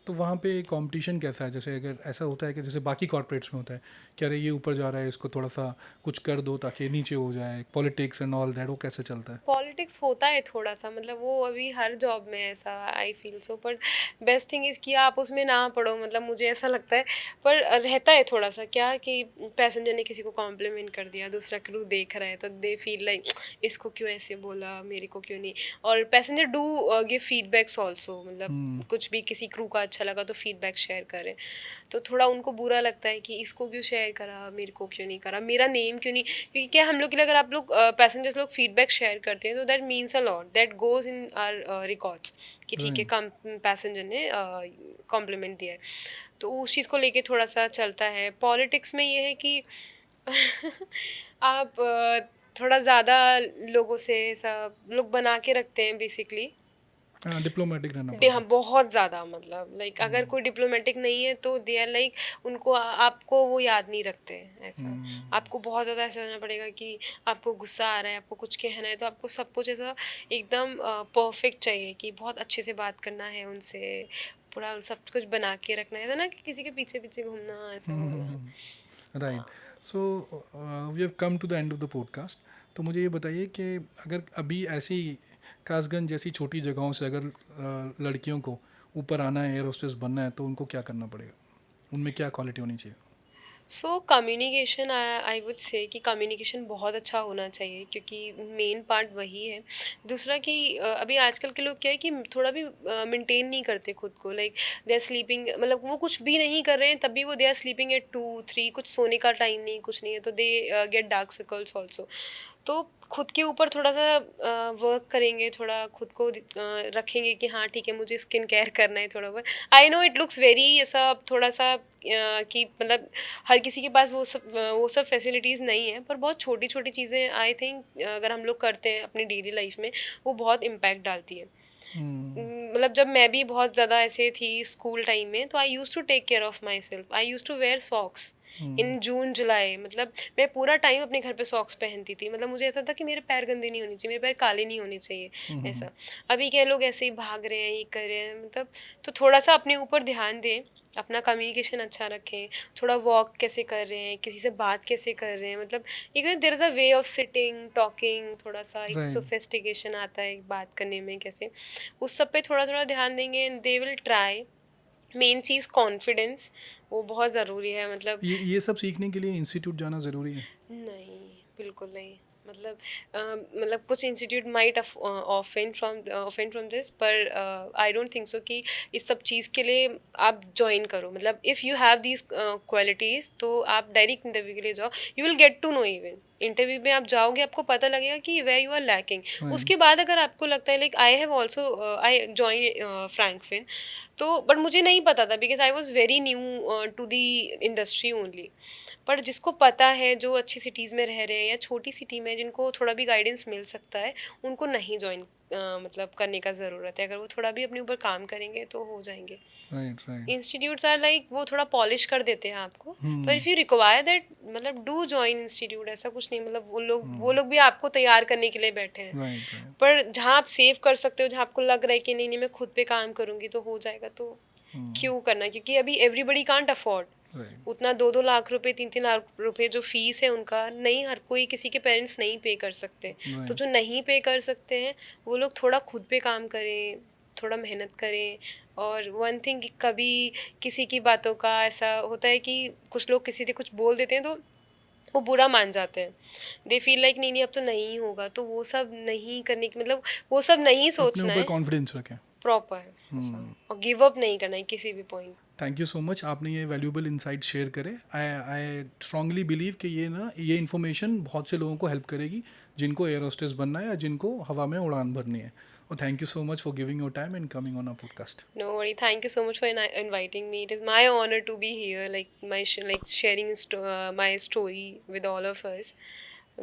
तो वहाँ पे कंपटीशन कैसा है? जैसे अगर ऐसा होता है कि जैसे बाकी कॉर्पोरेट्स में होता है कि अरे ये ऊपर जा रहा है, इसको थोड़ा सा कुछ कर दो ताकि नीचे हो जाए, पॉलिटिक्स एंड ऑल दैट, वो कैसे चलता है? पॉलिटिक्स होता है थोड़ा सा, मतलब वो अभी हर जॉब में है ऐसा, आई फील सो। पर बेस्ट थिंग इज़ कि आप उसमें ना पढ़ो, मतलब मुझे ऐसा लगता है। पर रहता है थोड़ा सा क्या कि पैसेंजर ने किसी को कॉम्प्लीमेंट कर दिया, दूसरा क्रू देख रहा है, तो दे फील लाइक इसको क्यों ऐसे बोला, मेरे को क्यों नहीं। और passenger do give feedbacks also, मतलब कुछ भी किसी क्रू का अच्छा लगा तो फीडबैक शेयर करें। तो थोड़ा उनको बुरा लगता है कि इसको क्यों शेयर करा, मेरे को क्यों नहीं करा, मेरा नेम क्यों नहीं। क्योंकि क्या हम लोग के लिए, अगर आप लोग पैसेंजर्स लोग फीडबैक शेयर करते हैं तो that means a lot, that goes in our records कि ठीक है, राइट। कम पैसेंजर ने कॉम्प्लीमेंट दिया है। तो उस चीज़ को लेके थोड़ा सा चलता है। पॉलिटिक्स में ये है कि आप थोड़ा ज़्यादा लोगों से ऐसा लोग बना के रखते हैं बेसिकली। हाँ, डिप्लोमेटिक रहना पड़ता हाँ, है। बहुत ज़्यादा, मतलब लाइक अगर कोई डिप्लोमेटिक नहीं है तो दे आर लाइक, उनको आपको वो याद नहीं रखते हैं ऐसा। आपको बहुत ज़्यादा ऐसा होना पड़ेगा कि आपको गुस्सा आ रहा है, आपको कुछ कहना है, तो आपको सब कुछ ऐसा एकदम परफेक्ट चाहिए कि बहुत अच्छे से बात करना है उनसे, पूरा सब कुछ बना के रखना है, ऐसा ना कि किसी के पीछे पीछे घूमना, ऐसा वाला। Right. So we have come to the end of the podcast. तो मुझे ये बताइए कि अगर अभी ऐसी कासगंज जैसी छोटी जगहों से अगर लड़कियों को ऊपर आना है, एयर होस्टेस बनना है, तो उनको क्या करना पड़ेगा? उनमें क्या क्वालिटी होनी चाहिए? So communication, I would say कि कम्युनिकेशन बहुत अच्छा होना चाहिए, क्योंकि मेन पार्ट वही है। दूसरा कि अभी आजकल के लोग क्या है कि थोड़ा भी मेंटेन नहीं करते खुद को, लाइक दे आर स्लीपिंग, मतलब वो कुछ भी नहीं कर रहे हैं तब भी वो दे आर स्लीपिंग एट 2-3, कुछ सोने का टाइम नहीं, कुछ नहीं है, तो they get dark circles also. तो खुद के ऊपर थोड़ा सा वर्क करेंगे, थोड़ा खुद को रखेंगे कि हाँ ठीक है, मुझे स्किन केयर करना है थोड़ा बहुत। I know it looks very ऐसा थोड़ा सा कि मतलब हर किसी के पास वो सब फैसिलिटीज़ नहीं है, पर बहुत छोटी छोटी चीज़ें आई थिंक अगर हम लोग करते हैं अपनी डेली लाइफ में, वो बहुत इम्पैक्ट डालती है। मतलब जब मैं भी बहुत ज़्यादा ऐसे थी स्कूल टाइम में, तो I use to take care of myself, I use to wear socks in June July. मतलब मैं पूरा टाइम अपने घर पे सॉक्स पहनती थी, मतलब मुझे ऐसा था कि मेरे पैर गंदे नहीं होने चाहिए, मेरे पैर काले नहीं होने चाहिए, ऐसा। अभी के लोग ऐसे ही भाग रहे हैं, ये कर रहे हैं, मतलब तो थोड़ा सा अपने ऊपर ध्यान दें, अपना कम्युनिकेशन अच्छा रखें, थोड़ा वॉक कैसे कर रहे हैं, किसी से बात कैसे कर रहे हैं, मतलब एक there is a way of sitting talking, थोड़ा सा एक राइट। सोफिस्टिकेशन आता है बात करने में कैसे, उस सब पे थोड़ा थोड़ा ध्यान देंगे and they will try. Main cheese confidence, वो बहुत ज़रूरी है, मतलब ये सब सीखने के लिए इंस्टीट्यूट जाना ज़रूरी है? नहीं, बिल्कुल नहीं। मतलब मतलब कुछ institute might offend from this, पर आई डोंट थिंक सो कि इस सब चीज़ के लिए आप जॉइन करो। मतलब if you have these qualities, तो आप डायरेक्ट इंटरव्यू के लिए जाओ, you will get to know. Even interview में आप जाओगे, आपको पता लगेगा कि way you are lacking. Right. उसके बाद अगर आपको लगता है, like I have also I join Frankfinn, तो बट मुझे नहीं पता था because I was very new to the industry only. पर जिसको पता है, जो अच्छी सिटीज़ में रह रहे हैं या छोटी सिटी में जिनको थोड़ा भी गाइडेंस मिल सकता है, उनको नहीं ज्वाइन मतलब करने का ज़रूरत है। अगर वो थोड़ा भी अपने ऊपर काम करेंगे तो हो जाएंगे। Right. Right. Institutes are like वो थोड़ा पॉलिश कर देते हैं आपको, पर इफ़ यू रिक्वायर दैट, मतलब डू जॉइन इंस्टीट्यूट, ऐसा कुछ नहीं। मतलब वो लोग भी आपको तैयार करने के लिए बैठे हैं। राइट। राइट। पर जहाँ आप सेव कर सकते हो, जहाँ आपको लग रहा है कि नहीं नहीं मैं खुद पे काम करूँगी तो हो जाएगा, तो क्यों करना? क्योंकि अभी एवरीबडी कांट अफोर्ड राइट। उतना 2-2 लाख रुपए, 3-3 लाख रुपए जो फीस है उनका, नहीं हर कोई, किसी के पेरेंट्स नहीं पे कर सकते। तो राइट। जो नहीं पे कर सकते हैं, वो लोग थोड़ा खुद पे काम करें, थोड़ा मेहनत करें। और वन थिंग, कभी किसी की बातों का ऐसा होता है कि कुछ लोग किसी से कुछ बोल देते हैं तो वो बुरा मान जाते हैं। दे फील लाइक नहीं नहीं अब तो नहीं होगा, तो वो सब नहीं करने की, मतलब वो सब नहीं अपने सोचना ऊपर है, कॉन्फिडेंस रखें। प्रॉपर ऐसा, और गिव अप नहीं करना है किसी भी point. Thank you so much, आपने ये वैल्यूबल इंसाइट शेयर करे। आई आई स्ट्रांगली बिलीव कि ये इन्फॉर्मेशन बहुत से लोगों को हेल्प करेगी, जिनको एयर होस्टेस बनना है या जिनको हवा में उड़ान भरनी है। और thank you so much for giving your time and coming on a podcast. No worry. Thank you so much for inviting me. It is my honor to be here, like like sharing my story with all of us.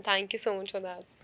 Thank you so much for that.